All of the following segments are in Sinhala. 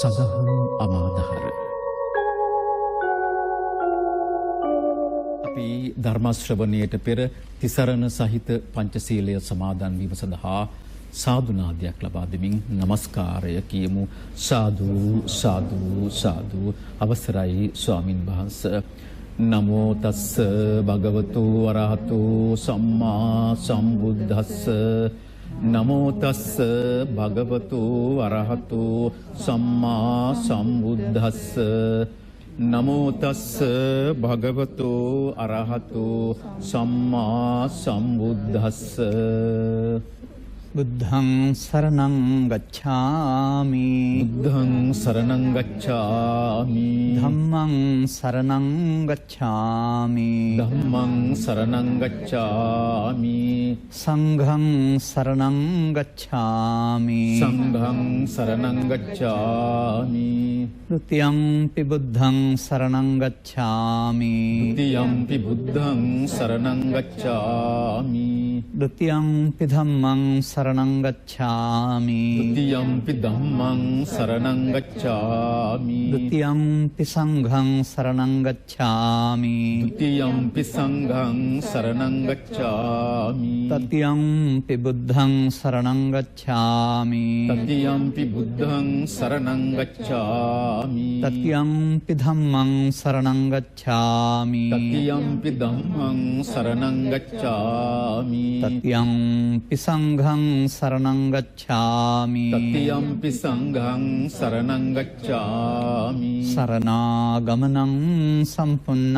සඳහන් අමාදහර අපි ධර්ම ශ්‍රවණයට පෙර තිසරණ සහිත පංචශීලය සමාදන් වීම සඳහා සාදු නාදයක් ලබා දෙමින් নমස්කාරය කියමු. සාදු සාදු සාදු. අවසරයි ස්වාමින් වහන්සේ. නමෝ තස්ස භගවතු වරහතු සම්මා සම්බුද්දස්ස. නමෝ තස්ස භගවතු වරහතු සම්මා සම්බුද්දස්ස. නමෝ තස්ස භගවතු අරහතු සම්මා සම්බුද්දස්ස. බුද්ධං සරණං ගච්ඡාමි. බුද්ධං සරණං ගච්ඡාමි. ධම්මං සරණං ගච්ඡාමි. ධම්මං සරණං ගච්ඡාමි. සංඝං සරණං ගච්ඡාමි. සංඝං සරණං ගච්ඡාමි. ဒ ුතියම්පි බුද්ධං සරණං ගච්ඡාමි. ဒ ුතියම්පි බුද්ධං සරණං ගච්ඡාමි. ဒ ුතියම්පි ධම්මං සරණං ගච්ඡාමි. ဒ ුතියම්පි ධම්මං සරණං ගච්ඡාමි. ဒ ුතියම්පි සංඝං සරණං ගච්ඡාමි. ဒ ුතියම්පි සංඝං සරණං ගච්ඡාමි. තතියම්පි බුද්ධං සරණං ගච්ඡාමි. තතියම්පි බුද්ධං සරණං ගච්ඡාමි. තතියම්පි ධම්මං සරණං ගච්ඡාමි. තතියම්පි ධම්මං සරණං ගච්ඡාමි. තතියම්පි සංඝං සරණං ගච්ඡාමි. තතියම්පි සංඝං සරණං ගච්ඡාමි. සරණාගමනං සම්පුන්නං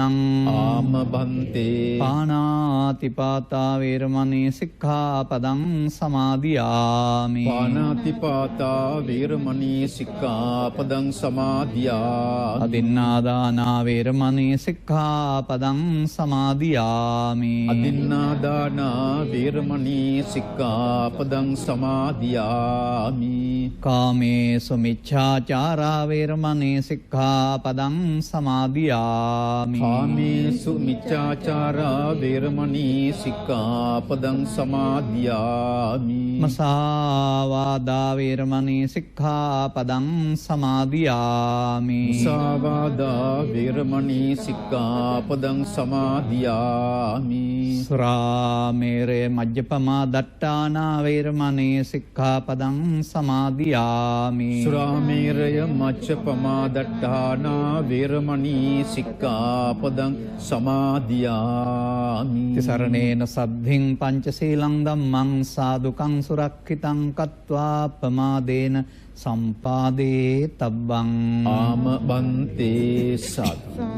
ආම බන්තේ පාණාතිපාතා වේරමණී සික්ඛාපදං සමාදියාමි. පාණාතිපාතා වේරමණී සික්ඛාපදං සමාදියාමි. අදින්නාදානා වේරමණී සික්ඛාපදං සමාදියාමි. අදින්නාදානා වේරමණී සික්ඛාපදං සමාදියාමි. කාමේසු මිච්ඡාචාරා වේරමණී සික්ඛාපදං සමාදියාමි. කාමේසු මිච්ඡාචාරා වේරමණී සික්ඛාපදං සමාදියාමි. මසාවාදා වේරමණී සික්ඛාපදං සමාදියාමි. මුසාවාදා වේරමණී සික්ඛාපදං සමාදියාමි. සුරාමේරය මජ්ජපමා දට්ඨානා වේරමණී සික්ඛාපදං සමාදියාමි. සුරාමේරය මච්ඡපමා දට්ඨානා වේරමණී සික්ඛාපදං සමාදියාමි. තිසරණේන සද්ධින් පංචශීලං ධම්මං සාදුකං සුරක්ඛිතං කତ୍වා පමාදේන සම්පාදේ තබ්බං. ආම බන්තේ සතු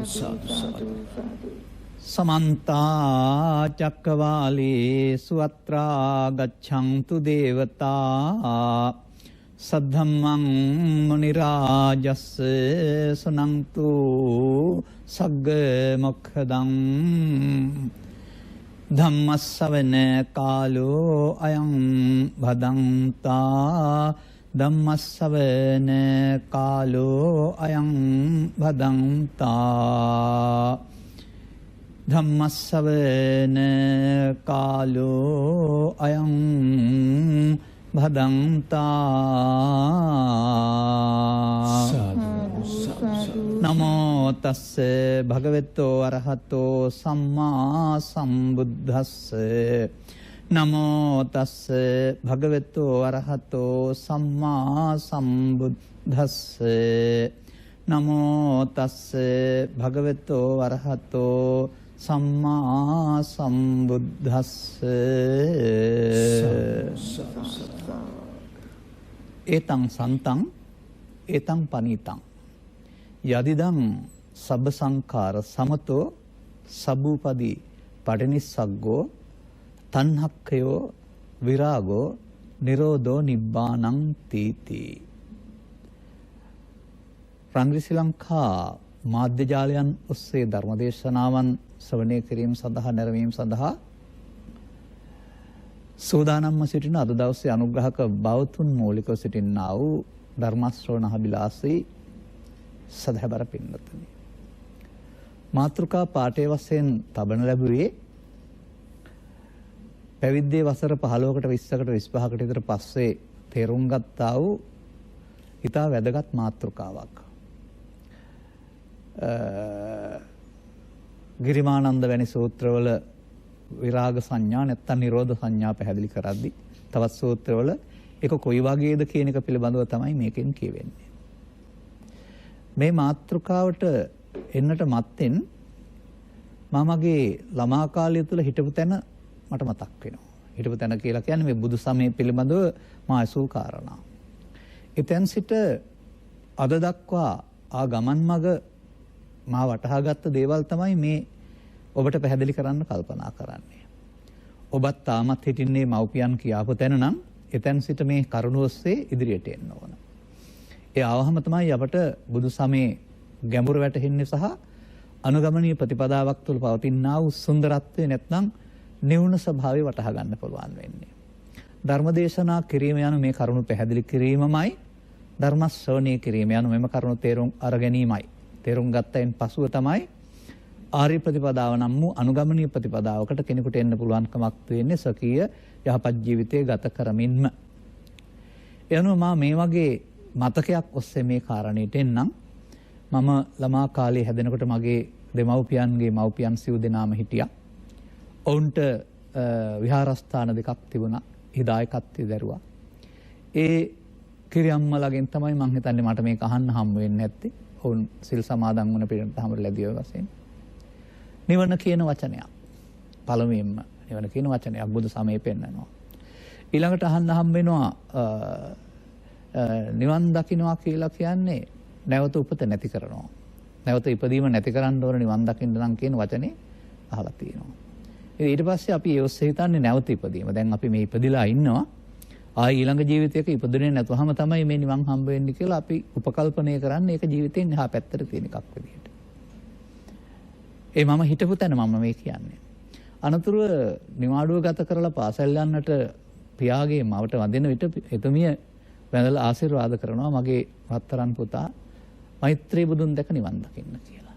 සතු සතු. සමන්තා චක්කවාලේසු අත්‍රා ගච්ඡන්තු දේවතා සද්ධම්මං මුනි රාජස්ස සුනන්තු සග්ග මොක්ඛදං. ධම්මස්සවන කාලෝ අයං භදන්තා. ධම්මස්සවන කාලෝ අයං භදන්තා. ධම්මස්සවන කාලෝ අයං භදන්තා. නමෝ තස්ස භගවතෝ අරහතෝ සම්මා සම්බුද්දස්ස. නමෝ තස්ස භගවතෝ අරහතෝ සම්මා සම්බුද්දස්ස. නමෝ තස්ස භගවතෝ අරහතෝ සම්මා සම්බුද්දස්ස. ඒතං සන්තං ඒතං පනීතං යදිදං සබ්බ සංඛාර සමතෝ සබ්බූපදී පටිනිස්සග්ගෝ තණ්හක්ඛයෝ විරාගෝ නිරෝධෝ නිබ්බානං තීති. රංග්‍රී ශ්‍රී ලංකා මාධ්‍ය ජාලයන් ඔස්සේ ධර්මදේශනාවන් ශ්‍රවණය කිරීම සඳහා නැරඹීම සඳහා සූදානම්ව සිටින අද දවසේ අනුග්‍රහක බවතුන් මූලිකව සිටින්නා වූ ධර්ම ශ්‍රවණාභිලාෂී සදහබර පින්වත්නි. මාතෘකා පාඨයේ වශයෙන් තබන ලැබුවේ පැවිද්දේ වසර 15කට 20කට 25කට විතර පස්සේ තේරුම් ගත්තා වූ ඉතා වැදගත් මාතෘකාවක්. ගිරිමානන්ද වැනි සූත්‍රවල විරාග සංඥා නැත්නම් නිරෝධ සංඥා පැහැදිලි කරද්දී තවත් සූත්‍රවල ඒක කොයි වගේද කියන එක පිළිබඳව තමයි මේකෙන් කියවෙන්නේ. මේ මාතෘකාවට එන්නට මත්තෙන් මමගේ ළමා කාලය තුල හිටපු තැන මට මතක් වෙනවා. හිටපු තැන කියලා කියන්නේ මේ බුදු සමය පිළිබඳව මා අසූ කාරණා. එතෙන් සිට අද දක්වා ආ ගමන් මග මා වටහාගත්ත දේවල් තමයි මේ ඔබට පැහැදිලි කරන්න කල්පනා කරන්නේ. ඔබත් තාමත් හිටින්නේ මව්පියන් කියාපු තැන නම් එතෙන් සිට මේ කරුණ ඔස්සේ ඉදිරියට එන්න ඕන. ඒ ආවහම තමයි අපට බුදු සමයේ ගැඹුර වැටහෙන්නේ සහ අනුගමනීය ප්‍රතිපදාවක් තුළ පවතිනා වූ සුන්දරත්වය නැත්නම් නිවුණ ස්වභාවය වටහා ගන්න පුළුවන් වෙන්නේ. ධර්මදේශනා කිරීම යන මේ කරුණු පැහැදිලි කිරීමමයි ධර්ම ශ්‍රවණය කිරීම යන මෙම කරුණු තේරුම් අර ගැනීමයි. තේරුම් ගත්තයින් පසුව තමයි ආර්ය ප්‍රතිපදාව නම් වූ අනුගමනීය ප්‍රතිපදාවකට කෙනෙකුට එන්න පුළුවන්කමක් වෙන්නේ සකීය යහපත් ජීවිතය ගත කරමින්ම. එනවා මා මේ වගේ මතකයක් ඔස්සේ මේ කාරණේට එන්නම්. මම ළමා කාලේ හැදෙනකොට මගේ දෙමව්පියන්ගේ මව්පියන් සිව් දෙනාම හිටියා. ඔවුන්ට විහාරස්ථාන දෙකක් තිබුණා. හිදායකත්වය දරුවා. ඒ කිරියම්මලගෙන් තමයි මං හිතන්නේ මට මේක අහන්න හම්බ වෙන්නේ නැත්තේ. ඔවුන් සිල් සමාදන් වුණ පිළිවෙලට හැම ලැබිය වශයෙන්. නිවන කියන වචනයක්. පළමුවෙන්ම නිවන කියන වචනයක් බුදු සමයේ පෙන්නනවා. ඊළඟට අහන්න හම්බ වෙනවා නිවන් දකින්නවා කියලා කියන්නේ නැවත උපත නැති කරනවා. නැවත ඉපදීම නැති කරන්න ඕන නිවන් දකින්න නම් කියන වචනේ අහලා තියෙනවා. ඊට පස්සේ අපි ඒ ඔස්සේ හිතන්නේ නැවත ඉපදීම. දැන් අපි මේ ඉපදිලා ඉන්නවා. ආයි ඊළඟ ජීවිතයක ඉපදුනේ නැතුවම තමයි මේ නිවන් හම්බ වෙන්නේ කියලා අපි උපකල්පනය කරන්නේ ඒක ජීවිතෙන් එහා පැත්තට තියෙන එකක් විදිහට. ඒ මම හිතපු තැන මම මේ කියන්නේ. අනතුරුව නිවාඩුව ගත කරලා පාසල් යන්නට පියාගේ මවට වදින විට එතුමිය වැඳලා ආශිර්වාද කරනවා මගේ රත්තරන් පුතා මෛත්‍රී බුදුන් දැක නිවන් දකින්න කියලා.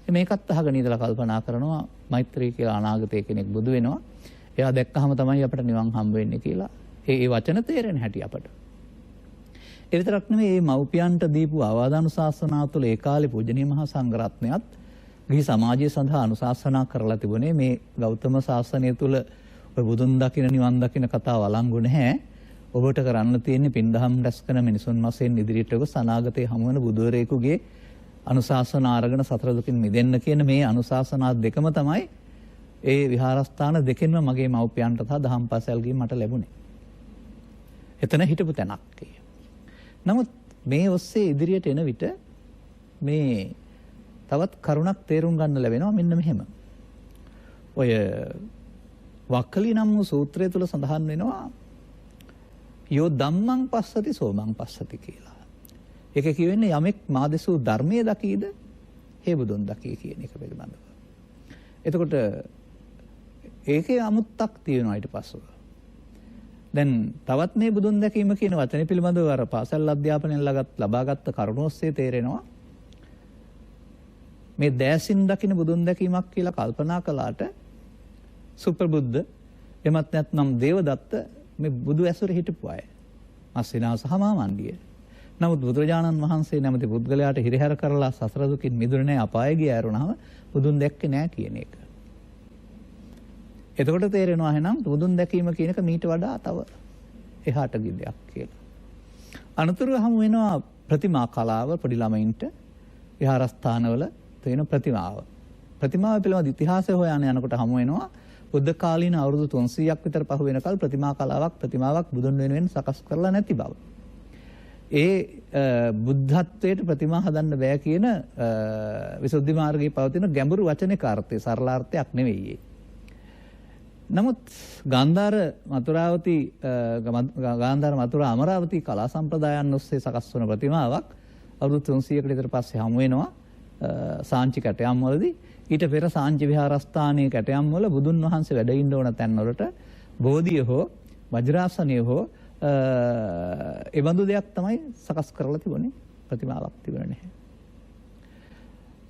මේකත් අහගෙන ඉඳලා කල්පනා කරනවා මෛත්‍රී කියලා අනාගතයේ කෙනෙක් බුදු වෙනවා. එයා දැක්කහම තමයි අපිට නිවන් හම්බ වෙන්නේ කියලා. ඒ වචන තේරෙන හැටි අපට. ඒ විතරක් නෙමෙයි මේ මව්පියන්ට දීපු ආවාදානුශාසනා තුළ ඒ කාලේ පූජනීය මහා සංඝරත්නයත් ගිහි සමාජය සඳහා අනුශාසනා කරලා තිබුණේ මේ ගෞතම ශාසනය තුළ ඔය බුදුන් දකින නිවන් දකින කතාව වළංගු නැහැ. ඔබට කරන්න තියෙන්නේ පින්දහම් රැස් කරන මිනිසුන් වශයෙන් ඉදිරියට ගොස් අනාගතයේ හමු වෙන බුදුවරයෙකුගේ අනුශාසනා අරගෙන සතර දුකින් මිදෙන්න කියන මේ අනුශාසනා දෙකම තමයි ඒ විහාරස්ථාන දෙකෙන්ම මගේ මව්පියන්ට සහ දහම් පාසල් ගිහින් මට ලැබුණේ. එතන හිටපු තැනක්. නමුත් මේ ඔස්සේ ඉදිරියට එන විට මේ තවත් කරුණක් තේරුම් ගන්න ලැබෙනවා මෙන්න මෙහෙම. ඔය වක්කලි නම් වූ සූත්‍රය තුල සඳහන් වෙනවා යෝ ධම්මං පස්සති සෝමං පස්සති කියලා. ඒක කියවෙන්නේ යමෙක් මාදසූ ධර්මයේ දකීද හේ බුදුන් දකී කියන එක පිළිබඳව. එතකොට ඒකේ අමුත්තක් තියෙනවා ඊට පස්සෙ. දැන් තවත් මේ බුදුන් දැකීම කියන වචනේ පිළිබඳව අර පාසල් අධ්‍යාපනයෙන් ලබාගත් කරුණ ඔස්සේ තේරෙනවා මේ දැසින් දකින්න බුදුන් දැකීමක් කියලා කල්පනා කළාට සුප්‍රබුද්ධ එමත් නැත්නම් දේවදත්ත මේ බුදු ඇසුර හිටපු අය. අස්සිනා සහ මාමණ්ඩිය. නමුත් බුදුරජාණන් වහන්සේ නැමැති පුද්ගලයාට හිරිහැර කරලා සසර දුකින් මිදුනේ නැහැ අපාය ගිය ඇරුණාම බුදුන් දැක්කේ නැහැ කියන එක. එතකොට තේරෙනවා එහෙනම් බුදුන් දැකීම කියන එක මීට වඩා තව එහාට ගිය දෙයක් කියලා. අනතුරුව හමු වෙනවා ප්‍රතිමා කලාව පොඩි ළමයින්ට විහාරස්ථානවල තියෙන ප්‍රතිමාව. ප්‍රතිමාව පිළිබඳ ඉතිහාසය හොයන යනකොට හමු වෙනවා බුද්ධ කාලීන අවුරුදු 300ක් විතර පහු වෙනකල් ප්‍රතිමාවක් බුදුන් වෙනුවෙන් සකස් කරලා නැති බව. ඒ බුද්ධත්වයට ප්‍රතිමා හදන්න බෑ කියන විසුද්ධි මාර්ගයේ පවතින ගැඹුරු වචනික අර්ථය සරලාර්ථයක් නෙවෙයි. නමුත් ගාන්ධාර මතුරා අමරාවති කලා සම්ප්‍රදායන් ඔස්සේ සකස් වන ප්‍රතිමාවක් අවුරුදු 300කට විතර පස්සේ හමු වෙනවා සාංචි කැටයම් වලදී. ඊට පෙර සාංචි විහාරස්ථානයේ කැටයම් වල බුදුන් වහන්සේ වැඩ ඉන්න ඕන තැන් වලට බෝධිය හෝ වජ්‍රාසනය හෝ ඒ බඳු දෙයක් තමයි සකස් කරලා තිබුණේ. ප්‍රතිමාවක් තිබුණේ නැහැ.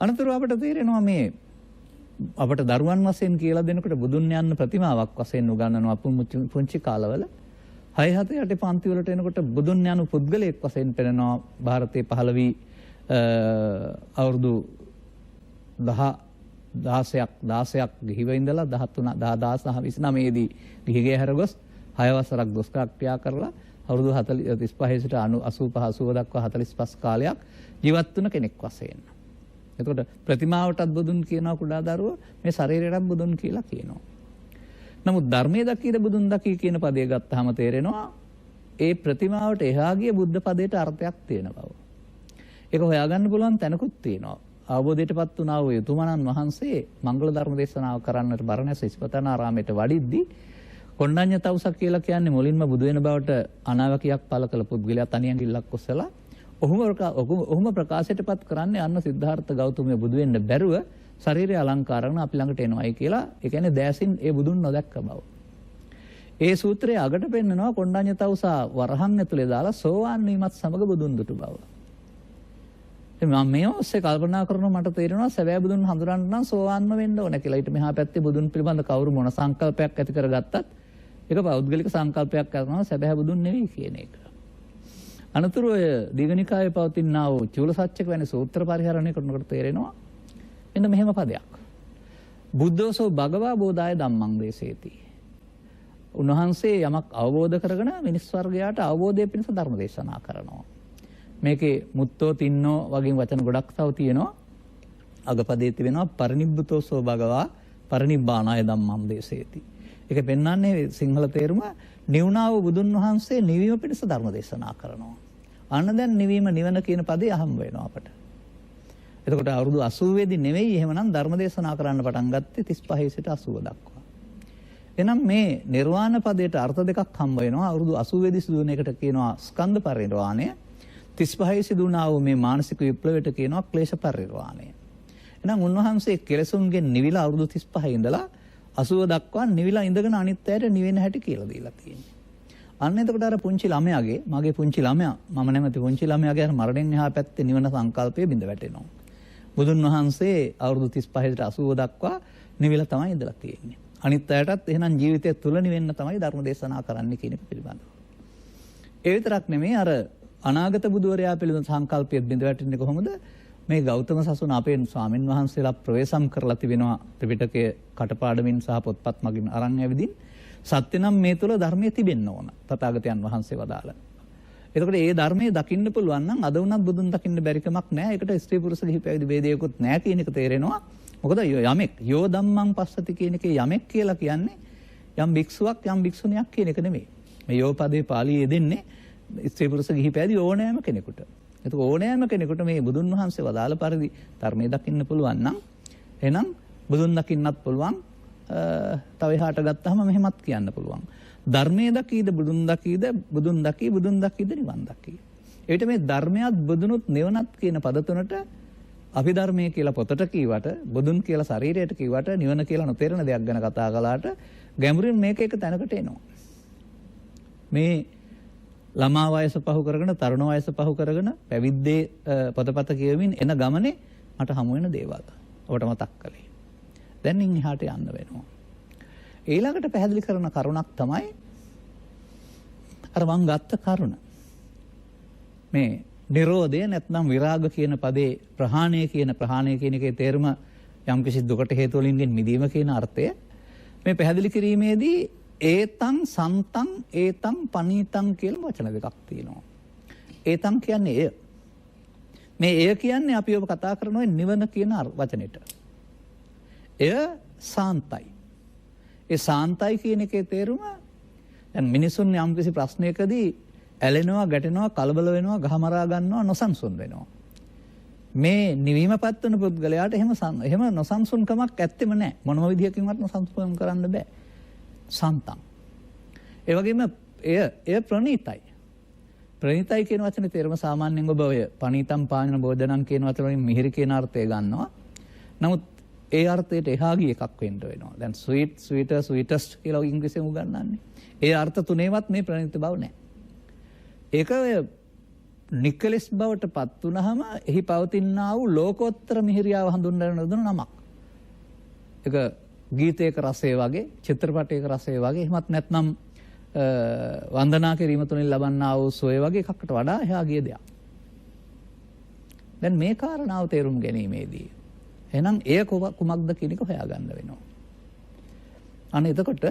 අනතුරු අපට තේරෙනවා මේ අපට දරුවන් වශයෙන් කියලා දෙනකොට බුදුන් යන්න ප්‍රතිමාවක් වශයෙන් උගන්වනවා පුංචි කාලවල. 6 7 8 පන්ති වලට එනකොට බුදුන් යනු පුද්ගලයෙක් වශයෙන් පෙනෙනවා ಭಾರತයේ පහළ වී අවුරුදු 16ක් ගිහිව ඉඳලා 13 1929 දී ගිහිගේ හැරගොස් 6 වසරක් දොස්තරක් ක්‍රියා කරලා අවුරුදු 35 සිට 85 80 දක්වා 45 කාලයක් ජීවත් වුණ කෙනෙක් වශයෙන්. එතකොට ප්‍රතිමාවටත් බුදුන් කියනවා කුඩා දරුවෝ මේ ශරීරයටත් බුදුන් කියලා කියනවා. නමුත් ධර්මයේ දකීද බුදුන් දකී කියන පදේ ගත්තාම තේරෙනවා ඒ ප්‍රතිමාවට එහා ගිය බුද්ධ පදයට අර්ථයක් තියෙන බව. ඒක හොයාගන්න පුළුවන් තැනකුත් තියෙනවා. අවබෝධයටපත් වුණා වූ යතුමනන් වහන්සේ මංගල ධර්ම දේශනාව කරන්නට බරණැස ඉස්පතනාරාමයට වඩිද්දී කොණ්ඩඤ්ඤ තවුසක් කියලා කියන්නේ මුලින්ම බුදු වෙන බවට අනාවකියක් පළ කළ පුද්ගලයා තනියඟිල්ලක් ඔස්සලා ඔහුම ප්‍රකාශයටපත් කරන්නේ අන්න සිද්ධාර්ථ ගෞතමයා බුදු වෙන්න බැරුව ශරීරය අලංකාර කරන අපි ළඟට එනවායි කියලා. ඒ කියන්නේ දැසින් ඒ බුදුන් නොදැක්ක බව. ඒ සූත්‍රයේ අගට පෙන්නනවා කොණ්ඩඤ්ඤ තවුසා වරහන් ඇතුලේ දාලා සෝවාන් වීමත් සමග බුදුන් දුටු බව. මම මේ ඔස්සේ කල්පනා කරනවා මට තේරෙනවා සැබෑ බුදුන් හඳුනන්න නම් සෝවාන්ම වෙන්න ඕන කියලා. ඊට මෙහා පැත්තේ බුදුන් පිළිබඳ කවුරු මොන සංකල්පයක් ඇති කරගත්තත් ඒක පෞද්ගලික සංකල්පයක් කරනවා සැබෑ බුදුන් නෙවෙයි කියන එක. අනතුරු ඔය දීඝනිකායේ පවතිනා වූ චූලසත්‍යක වැනි සූත්‍ර පරිහරණය කරනකොට තේරෙනවා එන්න මෙහෙම පදයක්. බුද්ධෝසෝ භගවා බෝධාය ධම්මං දේශේති. උන්වහන්සේ යමක් අවබෝධ කරගෙන මිනිස් වර්ගයාට අවබෝධය පිණිස ධර්ම දේශනා කරනවා. මේකේ මුත්තෝ තින්නෝ වගේ වචන ගොඩක් තව තියෙනවා. අගපදයේ තිබෙනවා පරිනිබ්බුතෝසෝ භගවා පරිනිබ්බානාය ධම්මං දේශේති. ඒක පෙන්වන්නේ සිංහල තේරුම නිවුණා වූ බුදුන් වහන්සේ නිවීම පිණිස ධර්ම දේශනා කරනවා. අන්න දැන් නිවීම නිවන කියන පදේ අහම් වෙනවා අපට. එතකොට අවුරුදු 80 දී නෙවෙයි එහෙමනම් ධර්ම දේශනා කරන්න පටන් ගත්තේ 35 සිට 80 දක්වා. එහෙනම් මේ නිර්වාණ පදයට අර්ථ දෙකක් හම් වෙනවා. අවුරුදු 80 දී සිදුවන එකට කියනවා ස්කන්ධ පරිනිර්වාණය. 35 සිදුවනා වූ මේ මානසික විප්ලවයට කියනවා ක්ලේශ පරිනිර්වාණය. එහෙනම් උන්වහන්සේ කෙලසුන්ගෙන් නිවිලා අවුරුදු 35 ඉඳලා 80 දක්වා නිවිලා ඉඳගෙන අනිත් අයට නිවෙන හැටි කියලා දීලා තියෙනවා. අන්න එතකොට අර පුංචි ළමයාගේ මගේ පුංචි ළමයා මම නැමැති පුංචි ළමයාගේ මරණයෙන් එහා පැත්තේ නිවන සංකල්පය බිඳ වැටෙනවා. බුදුන් වහන්සේ අවුරුදු 35 80 දක්වා නිවිලා තමයි ඉඳලා තියෙන්නේ. අනිත් අයටත් එහෙනම් ජීවිතය තුල නිවෙන්න තමයි ධර්ම දේශනා කරන්න කියන එක පිළිබඳව. ඒ විතරක් නෙමෙයි අර අනාගත බුදුවරයා පිළිබඳ සංකල්පය බිඳ වැටෙන්නේ කොහොමද? මේ ගෞතම සසුන අපේ ස්වාමින් වහන්සේලා ප්‍රවේශම් කරලා තිබෙනවා ත්‍රිපිටකයේ කටපාඩමින් සහ පොත්පත් මගින් අරන් ඇවිදින් සත්‍ය නම් මේ තුල ධර්මයේ තිබෙන්න ඕන තථාගතයන් වහන්සේ වදාළා. එතකොට ඒ ධර්මයේ දකින්න පුළුවන් නම් අද වුණත් බුදුන් දකින්න බැරි කමක් නැහැ. ඒකට ස්ත්‍රී පුරුෂ ගිහි පැවිදි ભેදයකුත් නැහැ කියන එක තේරෙනවා. මොකද යමෙක් යෝ ධම්මං පස්සති කියන එකේ යමෙක් කියලා කියන්නේ යම් භික්ෂුවක් යම් භික්ෂුණියක් කියන එක නෙමෙයි. මේ යෝ පදේ පාළියේ දෙන්නේ ස්ත්‍රී පුරුෂ ගිහි පැවිදි ඕනෑම කෙනෙකුට. එතකොට ඕනෑම කෙනෙකුට මේ බුදුන් වහන්සේ වදාළ පරිදි ධර්මයේ දකින්න පුළුවන් නම් එහෙනම් බුදුන් දකින්නත් පුළුවන්. තව එහාට ගත්තාම මෙහෙමත් කියන්න පුළුවන්. ධර්මයේ දකීද බුදුන් දකීද බුදුන් දකී බුදුන් දකීද නිවන් දකී. ඒකට මේ ධර්මයක් බුදුනුත් නිවනත් කියන පද තුනට අභිධර්මයේ කියලා පොතට කීවට බුදුන් කියලා ශරීරයට කීවට නිවන කියලා නොතේරෙන දෙයක් ගැන කතා කළාට ගැඹුරින් මේක එක තැනකට එනවා. මේ ළමා වයස පහු කරගෙන තරුණ වයස පහු කරගෙන පැවිද්දේ පොතපත කියවමින් එන ගමනේ මට හමු වෙන දේවල් ඔබට මතක් කළේ. දැන් එහාට යන්න වෙනවා. ඊළඟට පැහැදිලි කරන කරුණක් තමයි අර මං ගත්ත කරුණ. මේ නිරෝධය නැත්නම් විරාග කියන පදේ ප්‍රහාණය කියන එකේ තේරුම යම්කිසි දුකට හේතු වලින් මිදීම කියන අර්ථය මේ පැහැදිලි කිරීමේදී ඒතං සන්තං ඒතං පනීතං කියලා වචන දෙකක් තියෙනවා. ඒතං කියන්නේ එය. මේ එය කියන්නේ අපි ඔබ කතා කරන ඔය නිවන කියන වචනෙට. එය සාන්තයි. ඒ සාන්තයි කියන එකේ තේරුම දැන් මිනිසුන් යම්කිසි ප්‍රශ්නයකදී ඇලෙනවා, ගැටෙනවා, කලබල වෙනවා, ගහමරා ගන්නවා, නොසන්සුන් වෙනවා. මේ නිවීමපත් වෙන පුද්ගලයාට එහෙම නොසන්සුන්කමක් ඇත්තෙම නැහැ. මොනම විදියකින්වත් නොසන්සුන් කරන්න බෑ. සන්තං. ඒ වගේම එය ප්‍රණීතයි. ප්‍රණීතයි කියන වචනේ තේරුම සාමාන්‍යයෙන් ඔබ ඔය පණීතම් පානන භෝජනං කියන වචන වලින් මිහිරි කියන අර්ථය ගන්නවා. නමුත් ඒ අර්ථයට එහා ගිය එකක් වෙන්න වෙනවා. දැන් sweet, sweeter, sweetest කියලා ඉංග්‍රීසියෙන් උගන්වන්නේ. ඒ අර්ථ තුනේවත් මේ ප්‍රණීත බව නැහැ. ඒක ඔය නිකලස් බවට පත් වුනහම එහි පවතිනා වූ ලෝකෝත්තර මිහිරියාව හඳුන්වන නමක්. ඒක ගීතයක රසය වගේ, චිත්‍රපටයක රසය වගේ, එහෙමත් නැත්නම් වන්දනා කිරීම තුළින් ලබන්නා වූ සුවය වගේ එකකට වඩා එහා ගිය දෙයක්. දැන් මේ කාරණාව තේරුම් ගැනීමේදී එහෙනම් එය කුමක්ද කියන එක හොයාගන්න වෙනවා. අනේ එතකොට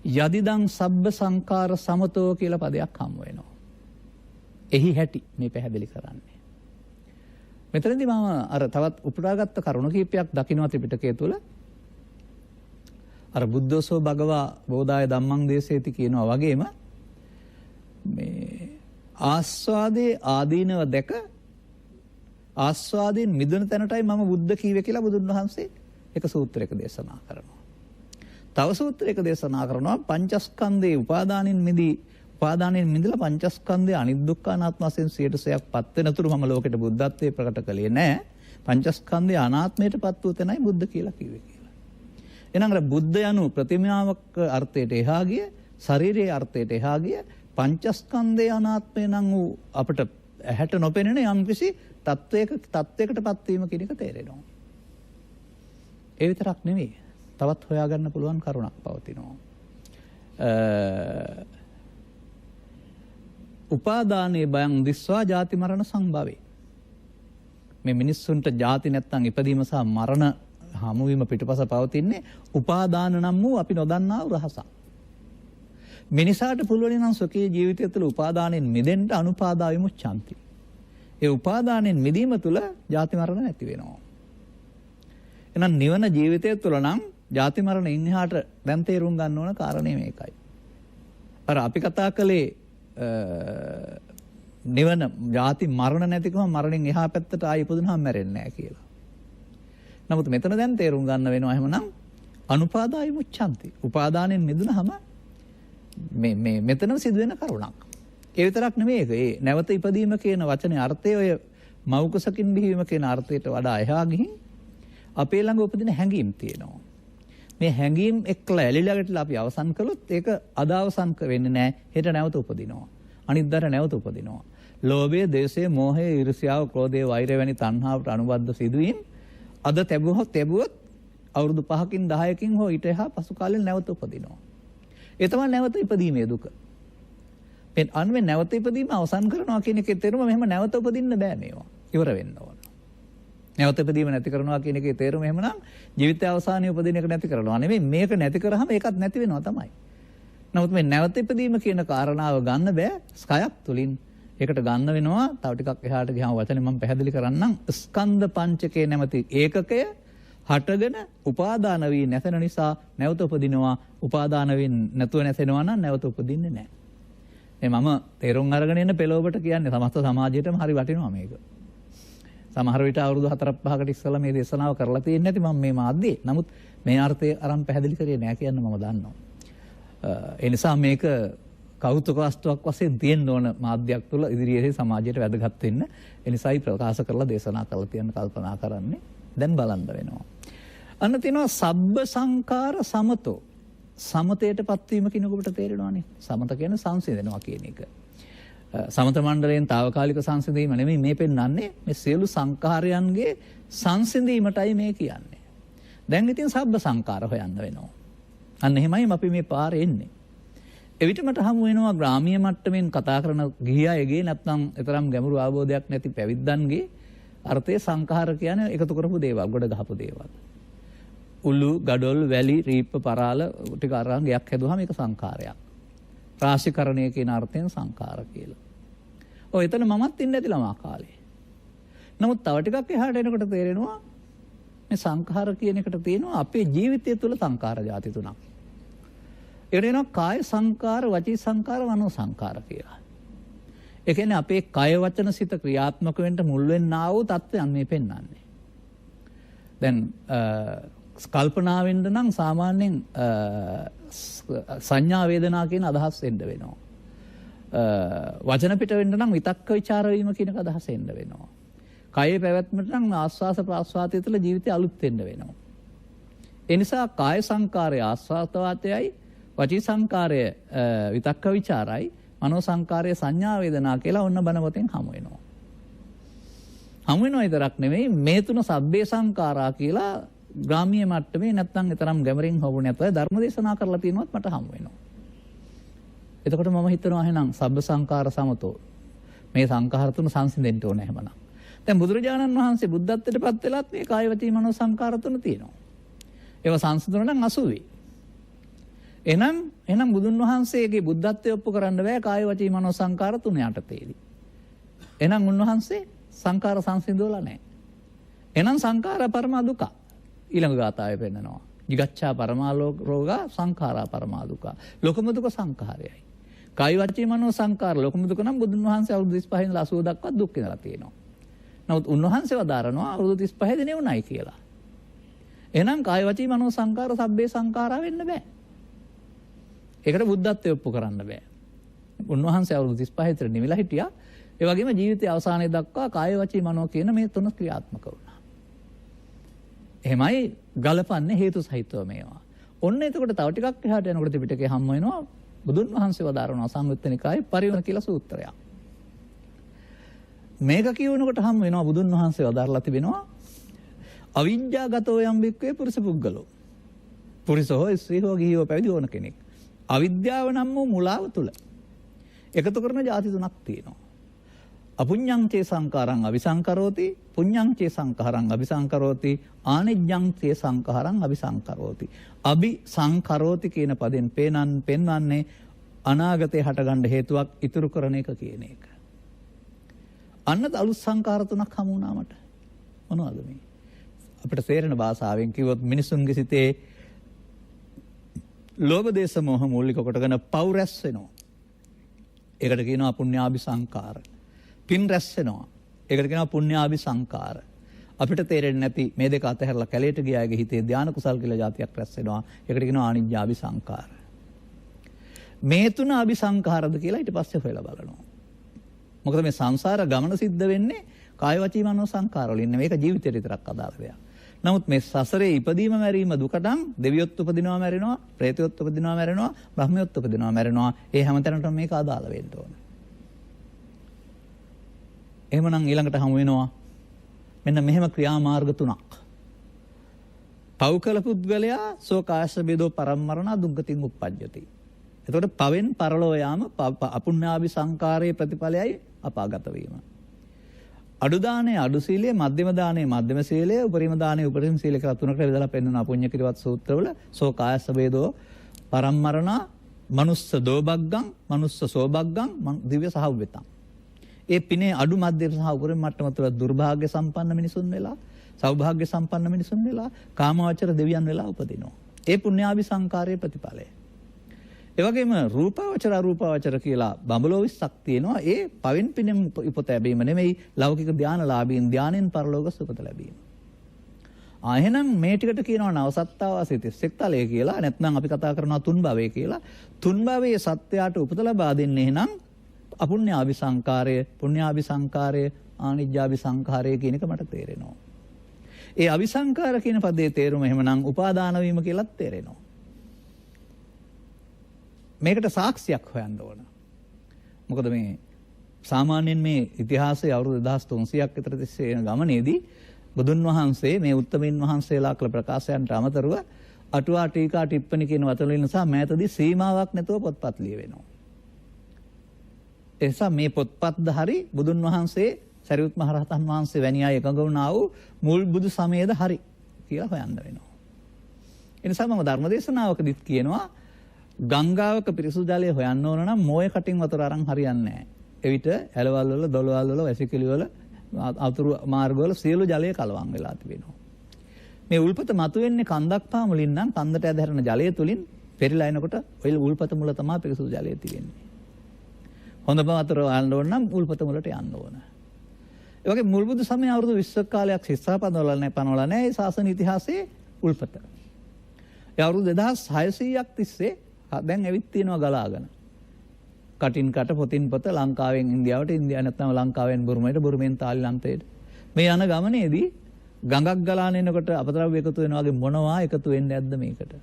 යදිදං සබ්බ සංකාර සමතෝ කියලා පදයක් හමු වෙනවා. එහි හැටි මේ පැහැදිලි කරන්නේ. මෙතනදී මම අර තවත් උපුටාගත්ත කරුණු කීපයක් දකින්න ත්‍රිපිටකය තුළ අර බුද්ධෝසෝ භගවා බෝධාය ධම්මං දේශේති කියනවා වගේම මේ ආස්වාදයේ ආදීනව දැක ආස්වාදයෙන් මිදුණ තැනටයි මම බුද්ධ කීවේ කියලා බුදුන් වහන්සේ එක සූත්‍රයක දේශනා කරනවා. තව සූත්‍රයක දේශනා කරනවා පංචස්කන්ධයේ උපාදානින් මිදලා පංචස්කන්ධයේ අනිදුක්ඛ අනාත්ම වශයෙන් 100%ක් පත් වෙනතුරු මම ලෝකෙට බුද්ධත්වයේ ප්‍රකට කළේ නැහැ. පංචස්කන්ධයේ අනාත්මයටපත් වූ තැනයි බුද්ධ කියලා කිව්වේ කියලා. එහෙනම් අර බුද්ධ යනු ප්‍රතිමාවක් අර්ථයට එහා ගිය, ශරීරයේ අර්ථයට එහා ගිය පංචස්කන්ධයේ අනාත්මය නම් වූ අපට ඇහැට නොපෙනෙන යම්කිසි තත්වයකටපත් වීම කියන එක තේරෙනවා. ඒ විතරක් නෙවෙයි. තවත් හොයාගන්න පුළුවන් කරුණක් පවතිනවා. උපාදානයේ බයං දිස්වා ජාති මරණ සම්භවේ. මේ මිනිස්සුන්ට ජාති නැත්තම් ඉපදීම සහ මරණ හමුවීම පිටපස පවතින්නේ උපාදාන නම් වූ අපි නොදන්නා වූ රහසක්. මිනිසාට පුළුවන් නම් සොකී ජීවිතය තුළ උපාදානෙන් මිදෙන්න අනුපාදා විමුච්ඡanti. ඒ උපාදානෙන් මිදීම තුළ ජාති මරණ නැති වෙනවා. එහෙනම් නිවන ජීවිතය තුළ නම් ජාති මරණ ඉන්නහාට දැන් තේරුම් ගන්න ඕන කාරණේ මේකයි. අර අපි කතා කළේ නිවන ජාති මරණ නැතිකම මරණයෙන් එහා පැත්තට ආයි ඉපදුනහම මැරෙන්නේ නැහැ කියලා. නමුත් මෙතන දැන් තේරුම් ගන්න වෙනවා එහෙමනම් අනුපාදායි මුච්ඡanti. උපාදානෙන් මිදුනහම මේ මෙතනම සිදුවෙන කරුණක්. ඒ විතරක් නෙමෙයි ඒ නැවත ඉපදීම කියන වචනේ අර්ථය ඔය මෞකසකින් බිහිවීම කියන අර්ථයට වඩා එහා ගිහින් අපේ ළඟ උපදින හැඟීම් තියෙනවා. මේ හැඟීම් එක්කලා ඇලිලා ගැටලා අපි අවසන් කළොත් ඒක අද අවසන් වෙන්නේ නැහැ. හෙට නැවත උපදිනවා. අනිද්දාට නැවත උපදිනවා. ලෝභය, ද්වේෂය, මෝහය, ඊර්ෂ්‍යාව, ක්‍රෝධය, වෛරය වැනි තණ්හාවට අනුබද්ධ සිදුවීම් අද තැබුවොත් අවුරුදු 5කින් 10කින් හෝ ඊට එහා පසු කාලෙ නැවත උපදිනවා. ඒ තමයි නැවත ඉපදීමේ දුක. මේ අන්වේ නැවත ඉපදීම අවසන් කරනවා කියන එකේ තේරුම මෙහෙම නැවත උපදින්න බෑ මේවා. ඉවර වෙන්න ඕන. නැවත ඉපදීම නැති කරනවා කියන එකේ තේරුම එහෙමනම් ජීවිතය අවසානයේ උපදින එක නැති කරනවා නෙමෙයි මේක නැති කරාම ඒකත් නැති වෙනවා තමයි. නමුත් මේ නැවත ඉපදීම කියන කාරණාව ගන්න බෑ ස්කයක් තුලින්. ඒකට ගන්න වෙනවා තව ටිකක් එහාට ගියාම වචනේ මම පැහැදිලි කරන්නම්. ස්කන්ධ පංචකේ නැමැති ඒකකය හටගෙන උපාදාන වී නැසෙන නිසා නැවත උපදිනවා. උපාදාන වෙන්නේ නැතුව නැසෙනවා නම් නැවත උපදින්නේ නැහැ. මම තේරුම් අරගෙන ඉන්න පෙළොවට කියන්නේ සමස්ත සමාජයටම හරි වටිනවා මේක. සමහර විට අවුරුදු 4-5කට ඉස්සෙල්ලා මේ දේශනාව කරලා තියෙන්නේ නැති මම මේ මාධ්‍යයේ. නමුත් මේ අර්ථය අරන් පැහැදිලි කරේ නැහැ කියන්න මම දන්නවා. ඒ නිසා මේක කෞතුක වස්තුවක් වශයෙන් තියෙන්න ඕන මාධ්‍යයක් තුළ ඉදිරියේ සමාජයට වැදගත් වෙන්න. ඒ නිසායි ප්‍රකාශ කරලා දේශනා කරලා තියන්න කල්පනා කරන්නේ. දැන් බලන්න වෙනවා. අන්න තියෙනවා සබ්බ සංකාර සමතෝ. සමතයටපත් වීම කිනක ඔබට තේරෙනවානේ. සමත කියන්නේ සංසිඳනවා කියන එක. සමත මණ්ඩලයෙන් తాවකාලික සංසිඳීම නෙමෙයි මේ පෙන්වන්නේ. මේ සියලු සංඛාරයන්ගේ සංසිඳීමටයි මේ කියන්නේ. දැන් ඉතින් සබ්බ සංකාර හොයන්න වෙනවා. අන්න එහෙමයි අපි මේ පාරේ එන්නේ. එවිට මට හමු වෙනවා ග්‍රාමීය මට්ටමින් කතා කරන ගිහියගේ නැත්නම් ඊතරම් ගැඹුරු අවබෝධයක් නැති පැවිද්දන්ගේ අර්ථයේ සංඛාර කියන්නේ එකතු කරපු දේවල්, ගොඩ ගහපු දේවල්. උළු, ගඩොල්, වැලි, රීප්ප, පරාල ටික අරන් ගයක් හැදුවාම ඒක සංඛාරයක්. රාශිකරණය කියන අර්ථයෙන් සංඛාර කියලා. ඔය එතන මමත් ඉන්නේ නැති ළමා කාලේ. නමුත් තව ටිකක් එහාට එනකොට තේරෙනවා මේ සංඛාර කියන එකට තියෙනවා අපේ ජීවිතය තුළ සංඛාර જાති තුනක්. ඒකට එනවා කාය සංඛාර, වචී සංඛාර, මනෝ සංඛාර කියලා. ඒ කියන්නේ අපේ කය වචන සිත ක්‍රියාත්මක වෙන්න මුල් වෙන්නා වූ තත්ත්වයන් මේ පෙන්වන්නේ. දැන් කල්පනා වෙන්න නම් සාමාන්‍යයෙන් සංඥා වේදනා කියන අදහස් එන්න වෙනවා. වචන පිට වෙන්න නම් විතක්ක ਵਿਚාර වීම කියන අදහස එන්න වෙනවා. කයේ පැවැත්මට නම් ආස්වාස ප්‍රාස්වාදය තුළ ජීවිතය අලුත් වෙන්න වෙනවා. ඒ නිසා කාය සංකාරය ආස්වාදවාතයයි, වචී සංකාරය විතක්ක ਵਿਚාරයි, මනෝ සංකාරය සංඥා වේදනා කියලා ඔන්න බණ පොතෙන් හමු වෙනවා. හමු වෙනවා විතරක් නෙමෙයි මේ තුන සබ්බේ සංකාරා කියලා ග්‍රාමීය මට්ටමේ නැත්නම් ඊතරම් ගැඹුරින් හවු නැතුව ධර්ම දේශනා කරලා තියෙනවත් මට හමු වෙනවා. එතකොට මම හිතනවා එහෙනම් සබ්බ සංඛාර සමතෝ මේ සංඛාර තුන සංසිඳෙන්න ඕනේ එහෙමනම්. දැන් බුදුරජාණන් වහන්සේ බුද්ධත්වයට පත් වෙලත් මේ කාය වචී මනෝ සංඛාර තුන තියෙනවා. ඒවා සංසිඳුණා නම් 80. එහෙනම් බුදුන් වහන්සේගේ බුද්ධත්වය ඔප්පු කරන්න බෑ කාය වචී මනෝ සංඛාර තුන යටතේදී. එහෙනම් උන්වහන්සේ සංඛාර සංසිඳවලා නැහැ. එහෙනම් සංඛාර පරමා දුක ඊළඟ ගාථාවේ පෙන්නනවා. jigacchā paramā rogā සංඛාරා පරමා දුක. ලෝකම දුක සංඛාරයයි. කාය වචී මනෝ සංඛාර ලෝකම දුක නම් බුදුන් වහන්සේ අවුරුදු 35 ඉඳලා 80 දක්වා දුක් විඳලා තියෙනවා. නමුත් උන්වහන්සේ වදාරනවා අවුරුදු 35 දී නෙවුණයි කියලා. එහෙනම් කාය වචී මනෝ සංඛාර සබ්බේ සංඛාරා වෙන්න බෑ. ඒකට බුද්ධත්වය ඔප්පු කරන්න බෑ. උන්වහන්සේ අවුරුදු 35 විතර නිවිලා හිටියා. ඒ වගේම ජීවිතයේ අවසානයේ දක්වා කාය වචී මනෝ කියන මේ තුන ක්‍රියාත්මක වුණා. එහෙමයි ගලපන්නේ හේතු සහිතව මේවා. ඔන්න එතකොට තව ටිකක් එහාට යනකොට ත්‍රිපිටකේ හම්බ වෙනවා බුදුන් වහන්සේ වදාරනවා සංයුත්ත නිකායේ පරිවර්තන කියලා සූත්‍රයක්. මේක කියවනකොට හම්බ වෙනවා බුදුන් වහන්සේ වදාරලා තිබෙනවා අවිජ්ජාගතෝ යම් බික්කේ පුරුෂ පුද්ගලෝ. පුරුෂෝ ස්ත්‍රීෝ ගිහියෝ පැවිදි වුණ කෙනෙක්. අවිද්‍යාව නම් වූ මුලාව තුල එකතු කරන ಜಾති තුනක් තියෙනවා. අපුඤ්ඤං චේ සංඛාරං අபிසංකරෝති පුඤ්ඤං චේ සංඛාරං අபிසංකරෝති ආනිජ්ජං චේ සංඛාරං අபிසංකරෝති. අபிසංකරෝති කියන පදෙන් පෙන්වන්නේ අනාගතේ හටගන්න හේතුවක් ඉතුරු කරන එක කියන එක. අන්න අලුත් සංඛාර තුනක් හමු වුණා මට. මොනවද මේ? අපිට තේරෙන භාෂාවෙන් කිව්වොත් මිනිසුන්ගේ සිතේ ලෝභ දේශ මොහ මූලික කොටගෙන පව් රැස් වෙනවා. ඒකට කියනවා පුඤ්ඤාභි සංඛාර. පින් රැස් වෙනවා. ඒකට කියනවා පුඤ්ඤාභි සංඛාර. අපිට තේරෙන්නේ නැති මේ දෙක අතහැරලා කැලේට ගියාගේ හිතේ ධාන කුසල් කියලා જાතියක් රැස් වෙනවා. ඒකට කියනවා ආනිජ්ජාභි සංඛාර. මේ තුන අභි සංඛාරද කියලා ඊට පස්සේ හොයලා බලනවා. මොකද මේ සංසාර ගමන සිද්ධ වෙන්නේ කාය වචී මනෝ සංඛාර වලින් නෙවෙයි. ඒක ජීවිතේට විතරක් අදාළ දෙයක්. නමුත් මේ සසරේ ඉපදීම මැරීම දුකටම් දෙවියොත් උපදිනවා මැරෙනවා, ප්‍රේතයොත් උපදිනවා මැරෙනවා, බ්‍රහ්මයොත් උපදිනවා මැරෙනවා. ඒ හැමතැනටම මේක අදාළ වෙන්න ඕන. එහෙමනම් ඊළඟට හමු වෙනවා මෙන්න මෙහෙම ක්‍රියාමාර්ග තුනක්. පෞකල පුද්ගලයා සෝකාශ බේදෝ පරම්මරණ දුක්ගතින් උප්පජ්ජති. එතකොට පවෙන් පරලෝ යාම අපුඤ්ඤාභි සංකාරයේ ප්‍රතිඵලයයි අපාගත වීම. අඩු දානේ අඩු සීලය, මධ්‍යම දානේ මධ්‍යම සීලය, උපරිම දානේ උපරිම සීලය කියලා තුනකට බෙදලා පෙන්වනවා පුඤ්ඤ කිරිවත් සූත්‍රවල. සෝකාශ බේදෝ පරම්මරණ මනුස්ස දෝබග්ගං මනුස්ස සෝබග්ගං දිව්‍ය සහව්‍යතං. ඒ පිනේ අඩු මධ්‍යම සහ උපරිම මට්ටම තුළ දුර්භාග්‍ය සම්පන්න මිනිසුන් වෙලා, සෞභාග්‍ය සම්පන්න මිනිසුන් වෙලා, කාමාවචර දෙවියන් වෙලා උපදිනවා. ඒ පුණ්‍යාභි සංකාරයේ ප්‍රතිඵලය. ඒ වගේම රූපාවචර අරූපාවචර කියලා බඹලෝ 20ක් තියෙනවා. ඒ පවෙන් පිනෙන් උපත ලැබීම නෙමෙයි, ලෞකික ධානලාභීන් ධානයෙන් පරලෝක සුපත ලැබීම. එහෙනම් මේ ටිකට කියනවා නවසත්තාවාසී 31 තලය කියලා. නැත්නම් අපි කතා කරනවා තුන් භවය කියලා. තුන් භවයේ සත්‍යයට උපත ලබා දෙන්නේ එහෙනම් අපුඤ්ඤාභි සංකාරය, පුඤ්ඤාභි සංකාරය, ආනිජ්ජාභි සංකාරය කියන එක මට තේරෙනවා. ඒ අபிසංකාර කියන පදේ තේරුම එහෙමනම් උපාදාන වීම කියලාත් තේරෙනවා. මේකට සාක්ෂියක් හොයන්න ඕන. මොකද මේ සාමාන්‍යයෙන් මේ ඉතිහාසයේ අවුරුදු 2300ක් විතර තිස්සේ යන ගමනේදී බුදුන් වහන්සේ මේ උත්තමයන් වහන්සේලා කළ ප්‍රකාශයන්ට අමතරව අටුවා ටීකා ටිප්පණි කියන වචන නිසා මෑතදී සීමාවක් නැතුව පොත්පත් ලියවෙනවා. එනිසා මේ පොත්පත්ද හරි බුදුන් වහන්සේ සරියුත් මහ රහතන් වහන්සේ වැනි අය එකඟ වුණා වූ මුල් බුදු සමයේද හරි කියලා හොයන්න වෙනවා. ඒ නිසා මම ධර්මදේශනාවකදීත් කියනවා ගංගාවක පිරිසුදු ජලය හොයන්න ඕන නම් මෝය කටින් වතුර අරන් හරියන්නේ නැහැ. එවිට ඇලවල් වල, දොළවල් වල, වැසිකිලි වල, අතුරු මාර්ග වල සියලු ජලය කලවම් වෙලා තිබෙනවා. මේ උල්පත මතුවෙන්නේ කන්දක් පාමුලින් නම් කන්දට ඇදහැරෙන ජලය තුලින් පෙරිලා එනකොට ඔය උල්පත මුල තමයි පිරිසුදු ජලය තියෙන්නේ. හොඳම වතුර වහන්න ඕන නම් උල්පත මුලට යන්න ඕන. ඒ වගේ මුල් බුදු සමය අවුරුදු 20ක කාලයක් ශිස්සාපදවල පනවලා නැහැ ඒ ශාසන ඉතිහාසයේ උල්පත. ඒ අවුරුදු 2600ක් තිස්සේ දැන් ඇවිත් තියෙනවා ගලාගෙන. කටින් කට පොතින් පොත ලංකාවෙන් ඉන්දියාවට, ඉන්දියාව නැත්නම් ලංකාවෙන් බුරුමයට, බුරුමෙන් තායිලන්තයට. මේ යන ගමනේදී ගඟක් ගලාන එනකොට අපද්‍රව්‍ය එකතු වෙනවා වගේ මොනවා එකතු වෙන්නේ නැද්ද මේකට?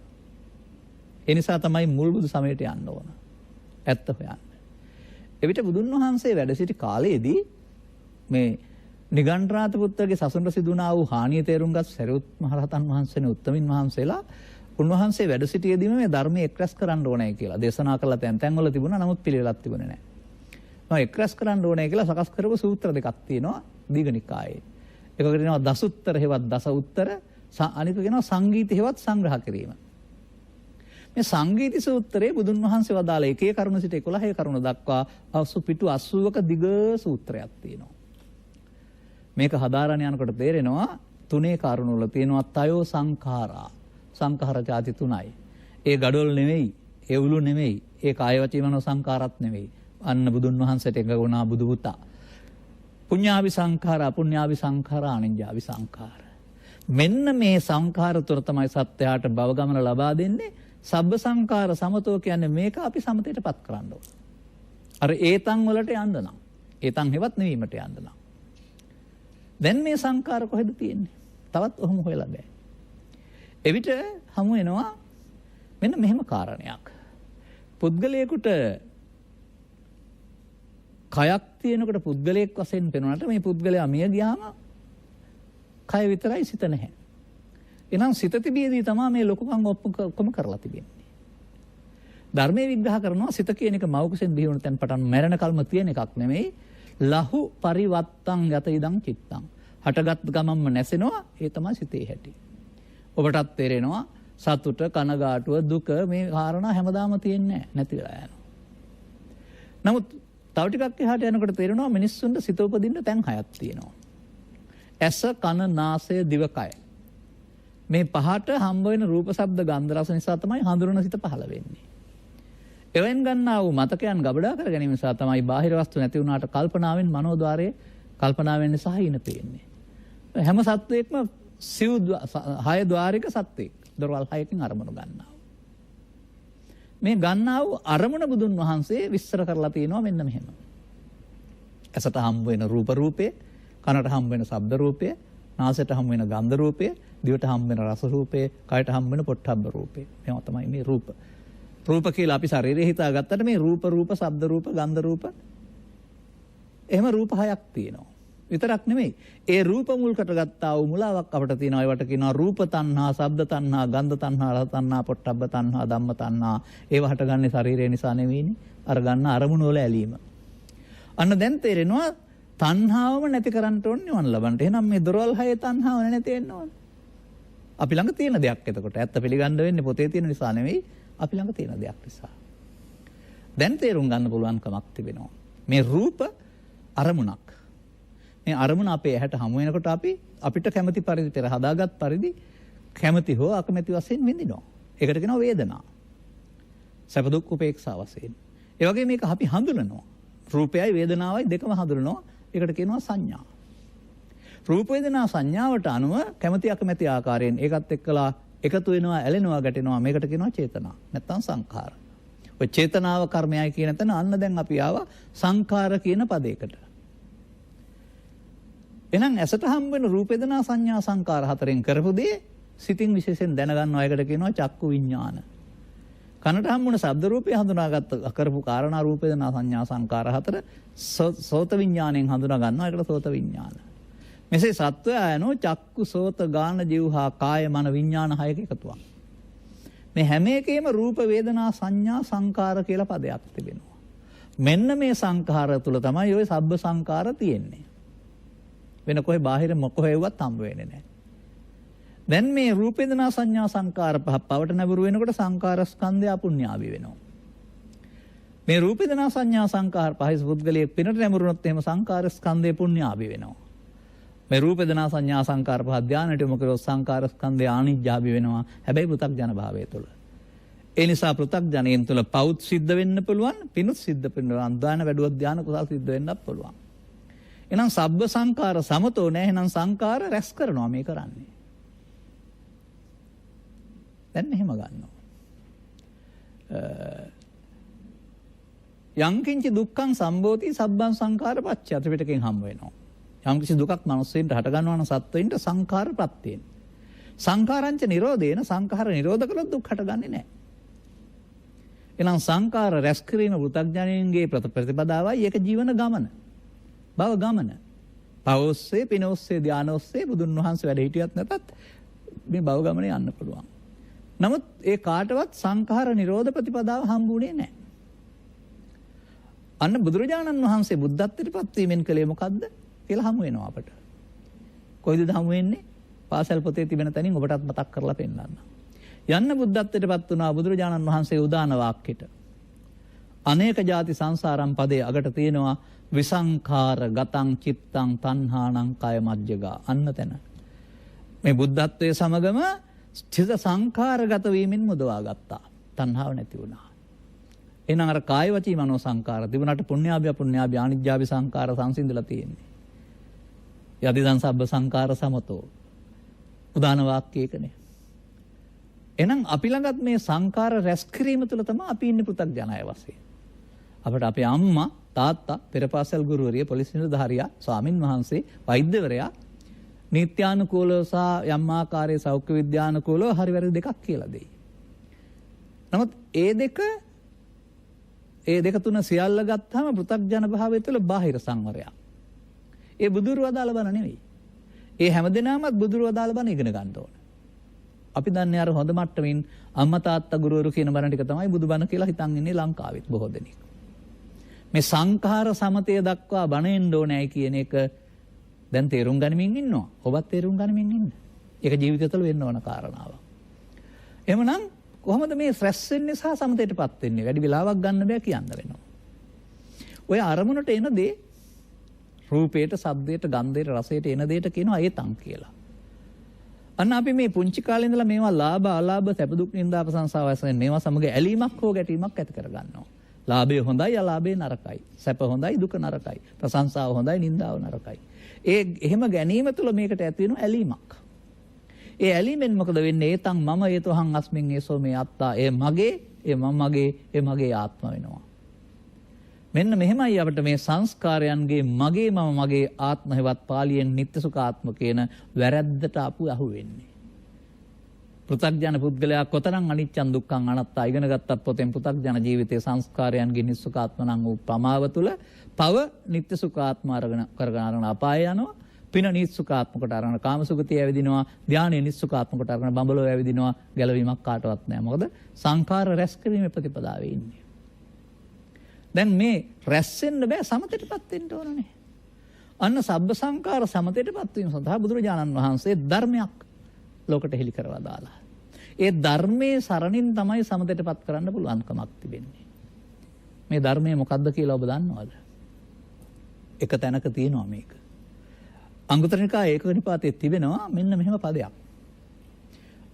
ඒ නිසා තමයි මුල් බුදු සමයට යන්න ඕන. ඇත්ත හොයන්න. එවිට බුදුන් වහන්සේ වැඩ සිටි කාලයේදී මේ නිගණ්ඨනාථ පුත්‍රගේ සසුනට සිදුනා වූ හානිය තේරුම් ගත් සරියුත් මහ රහතන් වහන්සේනේ උත්තමින් වහන්සේලා උන්වහන්සේ වැඩ සිටියේදීම මේ ධර්මයේ එක්රැස් කරන්න ඕනේ කියලා දේශනා කළා තැන් වල තිබුණා. නමුත් පිළිවෙලක් තිබුණේ නැහැ. මම එක්රැස් කරන්න ඕනේ කියලා සකස් කරපු සූත්‍ර දෙකක් තියෙනවා දීඝනිකායේ. එකකට කියනවා දසුත්තර හේවත් දස උත්තර, අනික කියනවා සංගීත හේවත් සංග්‍රහ කිරීම. මේ සංගීති සූත්‍රයේ බුදුන් වහන්සේ වදාළ එකේ කරුණ සිට 11 කරුණ දක්වා පිටු 80ක දිග සූත්‍රයක් තියෙනවා. මේක හදාරණ යනකොට තේරෙනවා තුනේ කරුණ වල තියෙනවා තයෝ සංඛාරා. සංඛාර જાති තුනයි. ඒ gadol නෙවෙයි, ඒ උළු නෙවෙයි, ඒ කාය වචී මනෝ සංඛාරත් නෙවෙයි. අන්න බුදුන් වහන්සේට එකගුණා බුදු පුතා. පුඤ්ඤාවි සංඛාර, අපුඤ්ඤාවි සංඛාර, අනිඤ්ඤාවි සංඛාර. මෙන්න මේ සංඛාර තුන තමයි සත්‍යයට භව ගමන ලබා දෙන්නේ. සබ්බ සංඛාර සමතෝ කියන්නේ මේක අපි සමතේටපත් කරන්න ඕන. අර ඒතන් වලට යන්න නම්. ඒතන් හෙවත් නෙවීමට යන්න නම්. දැන් මේ සංඛාර කොහෙද තියෙන්නේ? තවත් ඔහොම හොයලා බෑ. එවිට හමු වෙනවා මෙන්න මෙහෙම කාරණයක්. පුද්ගලයෙකුට කයක් තියෙනකොට පුද්ගලයෙක් වශයෙන් පෙනුනට මේ පුද්ගලයා මිය ගියාම කය විතරයි සිත නැහැ. එහෙනම් සිත තිබියදී තමයි මේ ලොකුකම් ඔක්කොම කරලා තිබෙන්නේ. ධර්මයේ විග්‍රහ කරනවා සිත කියන එක මෞකසෙන් බිහි වුණ තැන් පටන් මැරෙන කල්ම තියෙන එකක් නෙමෙයි. ලහු පරිවත්තං යත ඉදං චිත්තං. හටගත් ගමම්ම නැසෙනවා. ඒ තමයි සිතේ හැටි. ඔබටත් තේරෙනවා සතුට, කනගාටුව, දුක මේ කාරණා හැමදාම තියෙන්නේ නැති වෙලා යනවා. නමුත් තව ටිකක් එහාට යනකොට තේරෙනවා මිනිස්සුන්ට සිත උපදින්න තැන් හයක් තියෙනවා. ඇස, කන, නාසය, දිවකය. මේ පහට හම්බ වෙන රූප, ශබ්ද, ගන්ධ, රස නිසා තමයි හඳුනන සිත පහළ වෙන්නේ. එවෙන් ගන්නා වූ මතකයන් ගබඩා කර ගැනීම නිසා තමයි බාහිර වස්තු නැති වුණාට කල්පනාවෙන් මනෝද්වාරයේ කල්පනාවෙන් සහින පේන්නේ. හැම සත්වයක්ම හය ద్వාරික සත්වෙක්. දොරවල් හයකින් අරමුණු ගන්නවා. මේ ගන්නා වූ අරමුණ බුදුන් වහන්සේ විස්තර කරලා තියෙනවා මෙන්න මෙහෙම. ඇසට හම්බ වෙන රූපේ, කනට හම්බ වෙන ශබ්ද රූපය, නාසයට හම්බ වෙන ගන්ධ රූපය, දිවට හම්බ වෙන රස රූපය, කයට හම්බ වෙන පොට්ටබ්බ රූපය. මේවා තමයි මේ රූප. රූප කියලා අපි ශරීරය හිතාගත්තට මේ රූප, ශබ්ද රූප, ගන්ධ රූප එහෙම රූප හයක් තියෙනවා. විතරක් නෙමෙයි. ඒ රූප මුල් කරගත්තා වූ මුලාවක් අපිට තියෙනවා. ඒවට කියනවා රූප තණ්හා, ශබ්ද තණ්හා, ගන්ධ තණ්හා, රස තණ්හා, පොට්ටබ්බ තණ්හා, ධම්ම තණ්හා. ඒව හටගන්නේ ශරීරය නිසා නෙවෙයිනේ. අර ගන්න අරමුණු වල ඇලීම. අන්න දැන් තේරෙනවා තණ්හාවම නැති කරන්න ඕනේ නිවන් ලබන්න. එහෙනම් මේ දොරවල් හයේ තණ්හාව නැති වෙන්න ඕනේ. අපි ළඟ තියෙන දෙයක් එතකොට. ඇත්ත පිළිගන්න වෙන්නේ පොතේ තියෙන නිසා නෙවෙයි. අපි ළඟ තියෙන දෙයක් නිසා. දැන් තේරුම් ගන්න පුළුවන් කමක් තිබෙනවා. මේ රූප අරමුණක්. මේ අරමුණ අපේ ඇහැට හමු වෙනකොට අපිට කැමති පරිදි පෙර හදාගත් පරිදි කැමති හෝ අකමැති වශයෙන් විඳිනවා. ඒකට කියනවා වේදනා. සැප දුක් උපේක්ෂා වශයෙන්. ඒ වගේ මේක අපි හඳුනනවා. රූපයයි වේදනාවයි දෙකම හඳුනනවා. ඒකට කියනවා සංඥා. රූප වේදනා සංඥාවට අනුව කැමති අකමැති ආකාරයෙන් ඒකත් එක්කලා එකතු වෙනවා, ඇලෙනවා, ගැටෙනවා. මේකට කියනවා චේතනා. නැත්නම් සංඛාර. ඔය චේතනාව කර්මයයි කියන තැන අන්න දැන් අපි ආවා සංඛාර කියන පදයකට. එහෙනම් ඇසට හම්බ වෙන රූප වේදනා සංඥා සංකාර හතරෙන් කරපු දේ සිතින් විශේෂයෙන් දැනගන්නවා. ඒකට කියනවා චක්කු විඥාන. කනට හම්බුන ශබ්ද රූපය හඳුනාගත්ත කරපු කාරණා රූප වේදනා සංඥා සංකාර හතර සෝත විඥාණයෙන් හඳුනා ගන්නවා. ඒකට සෝත විඥාන. මෙසේ සත්වයා යනෝ චක්කු සෝත ගාන ජීවහා කාය මන විඥාන හයක එකතුවක්. මේ හැම එකේම රූප වේදනා සංඥා සංකාර කියලා පදයක් තිබෙනවා. මෙන්න මේ සංඛාර තුල තමයි ওই සබ්බ සංකාර තියෙන්නේ. වෙන කොහේ බාහිර මොකෙවත් හම්බ වෙන්නේ නැහැ. දැන් මේ රූප වේදනා සංඥා සංකාර පහ පවට නැඹුරු වෙනකොට සංකාර ස්කන්ධය අපුඤ්ඤාවි වෙනවා. මේ රූප වේදනා සංඥා සංකාර පහයි පුද්ගලයේ පිනට නැඹුරුනොත් එහෙම සංකාර ස්කන්ධය පුඤ්ඤාවි වෙනවා. මේ රූප වේදනා සංඥා සංකාර පහ ධානයට යොමු කරොත් සංකාර ස්කන්ධය ආනිජ්ජාවි වෙනවා. හැබැයි පෘථග්ජන භාවය තුළ. ඒ නිසා පෘථග්ජනයෙන් තුළ පෞත් සිද්ධ වෙන්න පුළුවන්, පිනුත් සිද්ධ වෙන්න පුළුවන්, දාන වැඩුවත් ධාන කුසල් සිද්ධ වෙන්නත් පුළුවන්. එහෙනම් සබ්බ සංකාර සමතෝ නැහැ. එහෙනම් සංකාර රැස් කරනවා මේ කරන්නේ. දැන් එහෙම ගන්නවා. යංකින්ච දුක්ඛං සම්භෝති සබ්බං සංකාර පච්චය ත්‍රිපිටකයෙන් හම්බ වෙනවා. යම්කිසි දුකක් මනුස්සයින්ට හට ගන්නවා නම් සත්වයින්ට සංකාර ප්‍රත්‍යයෙන්. සංකාරංච නිරෝධේන සංඛාර නිරෝධ කළොත් දුක් හටගන්නේ නැහැ. එහෙනම් සංකාර රැස් කිරීම පෘථග්ජනයන්ගේ ප්‍රතිපදාවයි. ඒක ජීවන ගමන. භව ගමන. පවොස්සේ පිනොස්සේ ධානොස්සේ බුදුන් වහන්සේ වැඩ හිටියත් නැතත් මේ භව ගමනේ යන්න පුළුවන්. නමුත් ඒ කාටවත් සංඛාර නිරෝධ ප්‍රතිපදාව හම්බුනේ නැහැ. අන්න බුදුරජාණන් වහන්සේ බුද්ධත්වයට පත් වීමෙන් කලේ මොකද්ද කියලා හමු වෙනවා අපට. කොයිද හමු වෙන්නේ? පාසල් පොතේ තිබෙන තැනින් ඔබටත් මතක් කරලා පෙන්නන්න. යන්න බුද්ධත්වයට පත් වුණා බුදුරජාණන් වහන්සේ උදාන වාක්‍යෙට. අනේක ಜಾති සංසාරම් පදේ අගට තියෙනවා විසංඛාර ගතං චිත්තං තණ්හානං කය මජ්ජගා. අන්න තැන. මේ බුද්ධත්වයේ සමගම චිත්ත සංඛාරගත වීමෙන් මුදවා ගත්තා. තණ්හාව නැති වුණා. එහෙනම් අර කාය වචී මනෝ සංඛාර තිබුණාට පුණ්‍යාභි අපුණ්‍යාභි ආනිජ්ජාභි සංඛාර සංසිඳලා තියෙන්නේ. යදිදං සබ්බ සංඛාර සමතෝ. උදාන වාක්‍යයකනේ. එහෙනම් අපි ළඟත් මේ සංඛාර රැස් කිරීම තුළ තමයි අපි ඉන්නේ පෘථග්ජනය වශයෙන්. අපිට අපේ අම්මා තාත්තා පෙරපාසල් ගුරුවරිය පොලිස් නිලධාරියා ස්වාමින් වහන්සේ වෛද්‍යවරයා නීත්‍යානුකූලව සහ යම් ආකාරයේ සෞඛ්‍ය විද්‍යානුකූලව හරි වැරදි දෙකක් කියලා දෙයි. නමුත් ඒ දෙක තුන සියල්ල ගත්තාම පෘථග්ජන භාවය තුළ බාහිර සංවරයක්. ඒ බුදුරු අදාළ බණ නෙවෙයි. ඒ හැමදෙනාමත් බුදුරු අදාළ බණ ඉගෙන ගන්න ඕන. අපි දන්නේ අර හොඳ මට්ටමින් අම්මා තාත්තා ගුරුවරු කියන බණ ටික තමයි බුදුබණ කියලා හිතන් ඉන්නේ ලංකාවෙත් බොහෝ දෙනෙක්. මේ සංඛාර සමතය දක්වා බණ එන්න ඕනෑයි කියන එක දැන් තේරුම් ගනිමින් ඉන්නවා. ඔබත් තේරුම් ගනිමින් ඉන්න. ඒක ජීවිතය තුළ වෙන්න ඕන කාරණාවක්. එහෙමනම් කොහොමද මේ ස්ට්‍රෙස් වෙන්නේ සහ සමතේටපත් වෙන්නේ? වැඩි වෙලාවක් ගන්න බෑ කියන්න වෙනවා. ඔය අරමුණට එන දේ රූපයට, ශබ්දයට, ගන්ධයට, රසයට එන දේට කියනවා ඒතම් කියලා. අන්න අපි මේ පුංචි කාලේ ඉඳලා මේවා ලාභ, අලාභ, සැප දුක් නින්දා ප්‍රශංසා වශයෙන් මේවා සමග ඇලීමක් හෝ ගැටීමක් ඇති කර ගන්නවා. ලාභය හොඳයි, අලාභය නරකයි. සැප හොඳයි, දුක නරකයි. ප්‍රශංසාව හොඳයි, නින්දාව නරකයි. එහෙම ගැනීම තුළ මේකට ඇති වෙන ඇලීමක්. ඒ ඇලීමෙන් මොකද වෙන්නේ? ඒතං මම ඒතෝහං අස්මින් ඒසෝ මේ අත්තා. ඒ මගේ, ඒ මම මගේ, ඒ මගේ ආත්ම වෙනවා. මෙන්න මෙහෙමයි අපිට මේ සංස්කාරයන්ගේ මගේ මම මගේ ආත්ම හේවත් පාලියෙන් නිත්‍ය සුඛාත්ම කියන වැරැද්දට අහු වෙන්නේ. පෘථග්ජන පුද්ගලයා කොතරම් අනිච්චං දුක්ඛං අනාත්තා ඉගෙන ගත්තත් පොතෙන් පෘථග්ජන ජීවිතයේ සංස්කාරයන්ගේ නිස්සුඛාත්ම නම් වූ ප්‍රමාව තුළ පව නිත්‍ය සුඛාත්ම කරගෙන අපාය යනවා. පින නිස්සුඛාත්මකට අරගෙන කාමසුගතිය ඇවිදිනවා. ධානය නිස්සුඛාත්මකට අරගෙන බඹලෝ ඇවිදිනවා. ගැලවීමක් කාටවත් නැහැ. මොකද සංඛාර රැස් කිරීමේ ප්‍රතිපදාවේ ඉන්නේ. දැන් මේ රැස් වෙන්න බෑ සමතේටපත් වෙන්න ඕනනේ. අන්න සබ්බ සංඛාර සමතේටපත් වීම සඳහා බුදුරජාණන් වහන්සේ ධර්මයක් ලෝකට හෙළි කරවා දාලා. ඒ ධර්මයේ සරණින් තමයි සමතේටපත් කරන්න පුළුවන්කමක් තිබෙන්නේ. මේ ධර්මය මොකක්ද කියලා ඔබ දන්නවද? එක තැනක තියෙනවා මේක. අංගුත්තර නිකායේ ඒකක නිපාතයේ තිබෙනවා මෙන්න මෙහෙම පදයක්.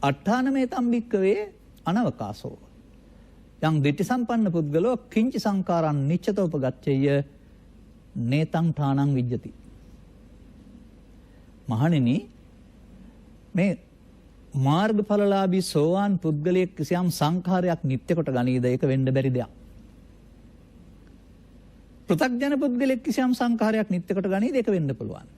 අට්ඨානමේ තම්බික්කවේ අනවකාසෝ යං දිට්ඨි සම්පන්න පුද්ගලෝ කිංචි සංකාරං නිච්චතෝපගච්ඡය නේතං ඨානං විජ්ජති. මහණෙනි මේ මාර්ගඵලලාභී සෝවාන් පුද්ගලයෙක් කිසියම් සංඛාරයක් නිත්‍ය කොට ගනීද? ඒක වෙන්න බැරි දෙයක්. පෘථග්ජන පුද්ගලයෙක් කිසියම් සංඛාරයක් නිත්‍ය කොට ගනීද? ඒක වෙන්න පුළුවන්.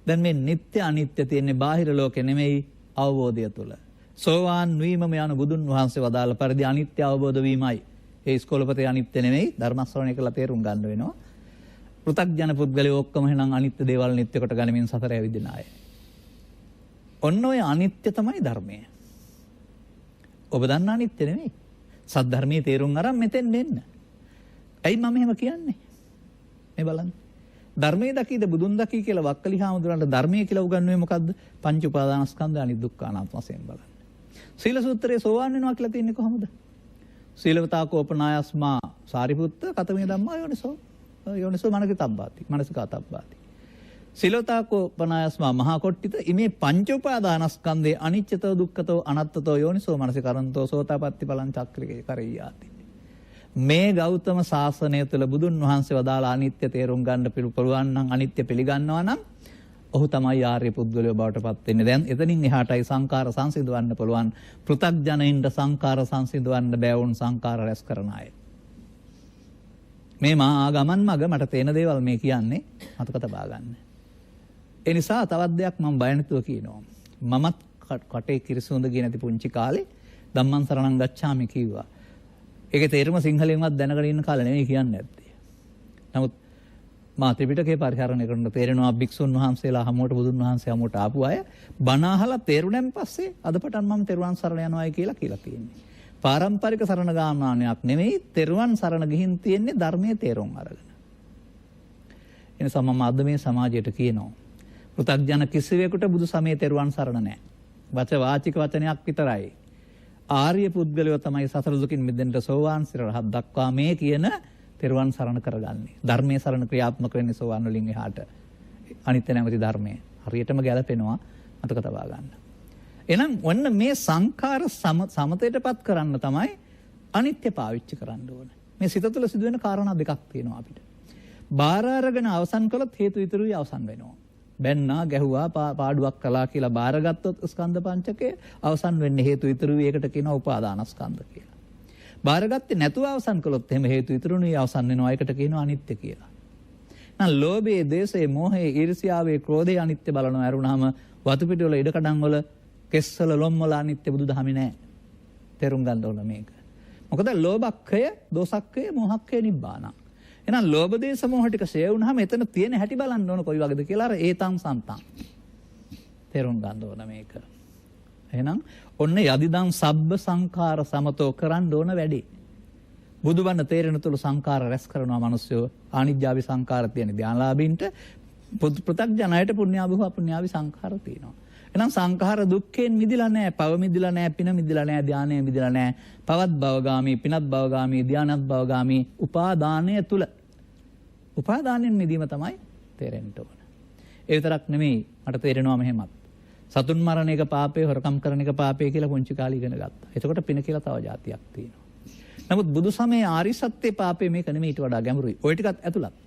දැන් මේ නිත්‍ය අනිත්‍ය තියෙන්නේ බාහිර ලෝකේ නෙමෙයි අවබෝධය තුළ. සෝවාන් වීමම යන බුදුන් වහන්සේ වදාළ පරිදි අනිත්‍ය අවබෝධ වීමයි. ඒ ඉස්කෝලපතේ අනිත්‍ය නෙමෙයි ධර්ම ශ්‍රවණය කරලා තේරුම් ගන්න වෙනවා. පෘථග්ජන පුද්ගලයෝ ඔක්කොම එහෙනම් අනිත්‍ය දේවල් නිත්‍ය කොට ගනිමින් සතර ඇවිදින අය. ඔන්න ඔය අනිත්‍ය තමයි ධර්මය. ඔබ දන්න අනිත්‍ය නෙමෙයි. සද්ධර්මයේ තේරුම් අරන් මෙතෙන් එන්න. ඇයි මම එහෙම කියන්නේ? මේ බලන්න. ධර්මයේ දකීද බුදුන් දකී කියලා වක්කලි හාමුදුරන්ට ධර්මයේ කියලා උගන්වන්නේ මොකද්ද? පංච උපාදානස්කන්ධ අනිදුක්ඛානාත්ම වශයෙන් බලන්න. සීල සූත්‍රයේ සෝවාන් වෙනවා කියලා තියෙන්නේ කොහොමද? සීලවතා කෝපනායස්මා සාරිපුත්ත කතමේ ධම්මා යෝනිසෝ මනසිතබ්බාති මනසිකාතබ්බාති. සීලවතා කෝපනායස්මා මහා කොට්ටිත ඉමේ පංච උපාදානස්කන්ධේ අනිච්චතෝ දුක්ඛතෝ අනත්තතෝ යෝනිසෝ මනසිකරන්තෝ සෝතාපට්ටි පලං චක්‍රිකේ කරෙය්‍යාති. මේ ගෞතම ශාසනය තුළ බුදුන් වහන්සේ වදාළ අනිත්‍ය තේරුම් ගන්න පුළුවන් නම් අනිත්‍ය පිළිගන්නවා නම් ඔහු තමයි ආර්ය පුද්ගලයෝ බවට පත් වෙන්නේ. දැන් එතනින් එහාටයි සංඛාර සංසිඳවන්න පුළුවන්. පෘථග්ජනයින්ට සංඛාර සංසිඳවන්න බෑ වුන් සංඛාර රැස් කරන අය. මේ මා ආගමන් මග මට තේන දේවල් මේ කියන්නේ මතක තබා ගන්න. ඒ නිසා තවත් දෙයක් මම බය නැතුව කියනවා. මමත් කටේ කිරිසුඳ ගියේ නැති පුංචි කාලේ ධම්මං සරණං ගච්ඡාමි කිව්වා. ඒකේ තේරුම සිංහලෙන්වත් දැනගෙන ඉන්න කාලේ නෙවෙයි කියන්නේ නැත්තේ. නමුත් මා ත්‍රිපිටකේ පරිහරණය කරන තේරෙනවා භික්ෂුන් වහන්සේලා හමුවට බුදුන් වහන්සේ හමුවට ආපු අය බණ අහලා තේරුණෙන් පස්සේ අද පටන් මම තෙරුවන් සරණ යනවායි කියලා තියෙන්නේ. පාරම්පරික සරණ ගාමනාවක් නෙමෙයි තෙරුවන් සරණ ගිහින් තියෙන්නේ ධර්මයේ තේරුම් අරගෙන. එනිසා මම අද මේ සමාජයට කියනවා පෘථග්ජන කිසිවෙකුට බුදු සමයේ තෙරුවන් සරණ නැහැ. වාචික වචනයක් විතරයි. ආර්ය පුද්ගලයෝ තමයි සතර දුකින් මිදෙන්න සෝවාන් සිර රහත් දක්වා මේ කියන තෙරුවන් සරණ කරගන්නේ. ධර්මයේ සරණ ක්‍රියාත්මක වෙන්නේ සෝවාන් වලින් එහාට. අනිත්‍ය නැමැති ධර්මයේ හරියටම ගැලපෙනවා මතක තබා ගන්න. එහෙනම් ඔන්න මේ සංඛාර සමතේටපත් කරන්න තමයි අනිත්‍ය පාවිච්චි කරන්න ඕන. මේ සිත තුළ සිදුවෙන කාරණා දෙකක් තියෙනවා අපිට. බාර අරගෙන අවසන් කළොත් හේතු ඉතුරුයි අවසන් වෙනවා. බැන්නා ගැහුවා පාඩුවක් කළා කියලා බාරගත්තොත් ස්කන්ධ පංචකය අවසන් වෙන්නේ හේතු ඉතුරුයි. ඒකට කියනවා උපාදානස්කන්ධ කියලා. බාරගත්තේ නැතුව අවසන් කළොත් එහෙම හේතු ඉතුරුනේ අවසන් වෙනවා. ඒකට කියනවා අනිත්‍ය කියලා. නම් ලෝභයේ, දේශයේ, මෝහයේ, ඊර්ෂ්‍යාවේ, ක්‍රෝධයේ අනිත්‍ය බලනවා. අරුණාම වතු පිටි වල ඉඩකඩම් වල කෙස්සල ලොම් වල අනිත්‍ය බුදුදහමේ නැහැ. තේරුම් ගන්න ඕන මේක. මොකද ලෝභක්ඛය, දෝසක්ඛය, මෝහක්ඛය නිබ්බාන. එහෙනම් ලෝභ දේශ මොහ ටික ෂේ වුණාම එතන තියෙන හැටි බලන්න ඕන කොයි වගේද කියලා අර ඒතං සන්තං. තේරුම් ගන්න ඕන මේක. එහෙනම් ඔන්න යදිදං සබ්බ සංඛාර සමතෝ කරන්න ඕන වැඩි. බුදුබණ තේරෙන තුරු සංඛාර රැස් කරනවා මිනිස්සු. ආනිජ්ජාවි සංඛාර තියෙන ධානලාභින්ට පෘථග්ජනයට පුණ්‍යාභව අපුණ්‍යාවි සංඛාර තියෙනවා. එහෙනම් සංඛාර දුක්ඛයෙන් මිදිලා නැහැ, පව මිදිලා නැහැ, පින මිදිලා නැහැ, ධානය මිදිලා නැහැ. පවත් භවගාමී, පිනත් භවගාමී, ධානත් භවගාමී උපාදානය තුල. උපාදානෙන් මිදීම තමයි තේරෙන්න ඕන. ඒ විතරක් නෙමෙයි මට තේරෙනවා මෙහෙමත්. සතුන් මරණ එක පාපේ, හොරකම් කරන එක පාපේ කියලා පුංචි කාලේ ඉගෙන ගත්තා. එතකොට පින කියලා තව જાතියක් තියෙනවා. නමුත් බුදු සමයේ ආරි සත්‍ය පාපේ මේක නෙමෙයි, ඊට වඩා ගැඹුරුයි. ওই ටිකත් ඇතුළත්.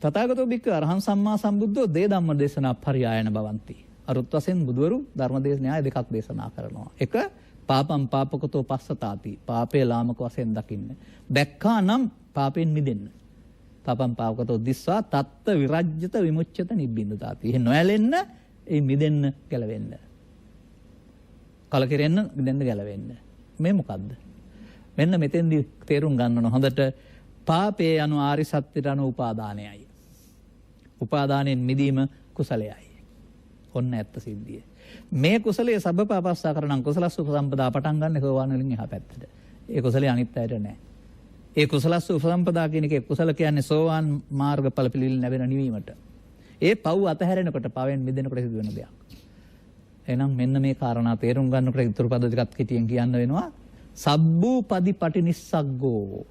තථාගතෝ බික්ක අරහං සම්මා සම්බුද්ධෝ දේ ධම්ම දේශනා පරියායන භවಂತಿ. අරුත් වශයෙන් බුදවරු ධර්ම දේශනාය දෙකක් දේශනා කරනවා. එක පාපම් පාපකතෝ පස්සතාති. පාපේ ලාමක වශයෙන් දකින්න. දැක්කා නම් පාපෙන් මිදෙන්න. පාපම් පාපකතෝ දිස්වා තත්ත විරජ්‍යත විමුච්ඡත නිබ්බින්දතාති. එහෙ නොයැලෙන්න, ඒ මිදෙන්න ගැලවෙන්න. කලකිරෙන්න, මිදෙන්න ගැලවෙන්න. මේ මොකද්ද? මෙන්න මෙතෙන්දී තේරුම් ගන්න ඕන හොඳට. පාපේ යනු ආරි සත්‍යයට අනු උපාදානයයි. උපාදානෙන් මිදීම කුසලයයි. ඔන්න ඇත්ත සිද්ධිය. මේ කුසලයේ සබ්බපාපස්සා කරණං කුසලස්ස උපසම්පදා පටන් ගන්න සෝවාන් වලින් එහා පැත්තට. ඒ කුසලයේ අනිත් අයට නැහැ. ඒ කුසලස්ස උපසම්පදා කියන එකේ කුසල කියන්නේ සෝවාන් මාර්ගඵල පිළිවිල ලැබෙන නිවීමට. ඒ පව් අතහැරෙනකොට, පවෙන් මිදෙනකොට සිදුවෙන දෙයක්. එහෙනම් මෙන්න මේ කාරණා තේරුම් ගන්නකොට ඉතුරු පද දෙකක් හිටියෙන් කියන්න වෙනවා. සබ්බූ පදි පටිනිස්සග්ගෝ.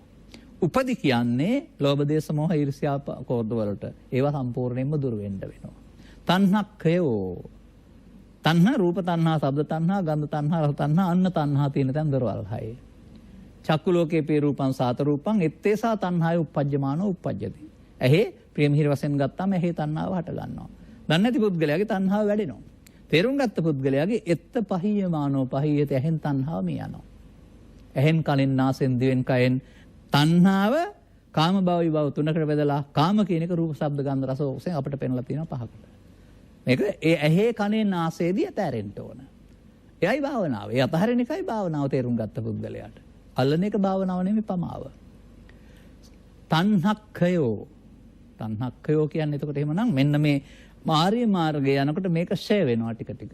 උපදි කියන්නේ ලෝභ දේශ මොහ ඊර්ෂ්‍යා කෝධ වලට. ඒවා සම්පූර්ණයෙන්ම දුර වෙන්න වෙනවා. තණ්හක්ඛයෝ. තණ්හා රූප තණ්හා, ශබ්ද තණ්හා, ගන්ධ තණ්හා, රස තණ්හා, අන්න තණ්හා තියෙන තැන් දරවල් 6. චක්කු ලෝකේ පේ රූපං සාත රූපං එත්තේසා තණ්හාය uppajjamaano uppajjati. ඇහි ප්‍රේමහිර වශයෙන් ගත්තාම ඇහි තණ්හාව හට ගන්නවා. දන්නේ නැති පුද්ගලයාගේ තණ්හාව වැඩෙනවා. තේරුම් ගත්ත පුද්ගලයාගේ එත්ත පහියමානෝ පහියත ඇහෙන් තණ්හාව මිය යනවා. ඇහෙන් කනෙන් නාසෙන් දිවෙන් කයෙන් තණ්හාව කාම භව විභව තුනකට බෙදලා කාම කියන එක රූප ශබ්ද ගන්ධ රස වශයෙන් අපිට පෙන්ලා තියෙනවා 5කට. මේක ඒ ඇහි කනේ නාසයේදී අතහැරෙන්න ඕන. එයයි භාවනාව. ඒ අතහැරෙන එකයි භාවනාව තේරුම් ගත්ත පුද්ගලයාට. අල්ලන එක භාවනාව නෙමෙයි පමාව. තණ්හක්ඛයෝ. තණ්හක්ඛයෝ කියන්නේ එතකොට එහෙමනම් මෙන්න මේ මාර්ය මාර්ගය යනකොට මේක ෂය වෙනවා ටික ටික.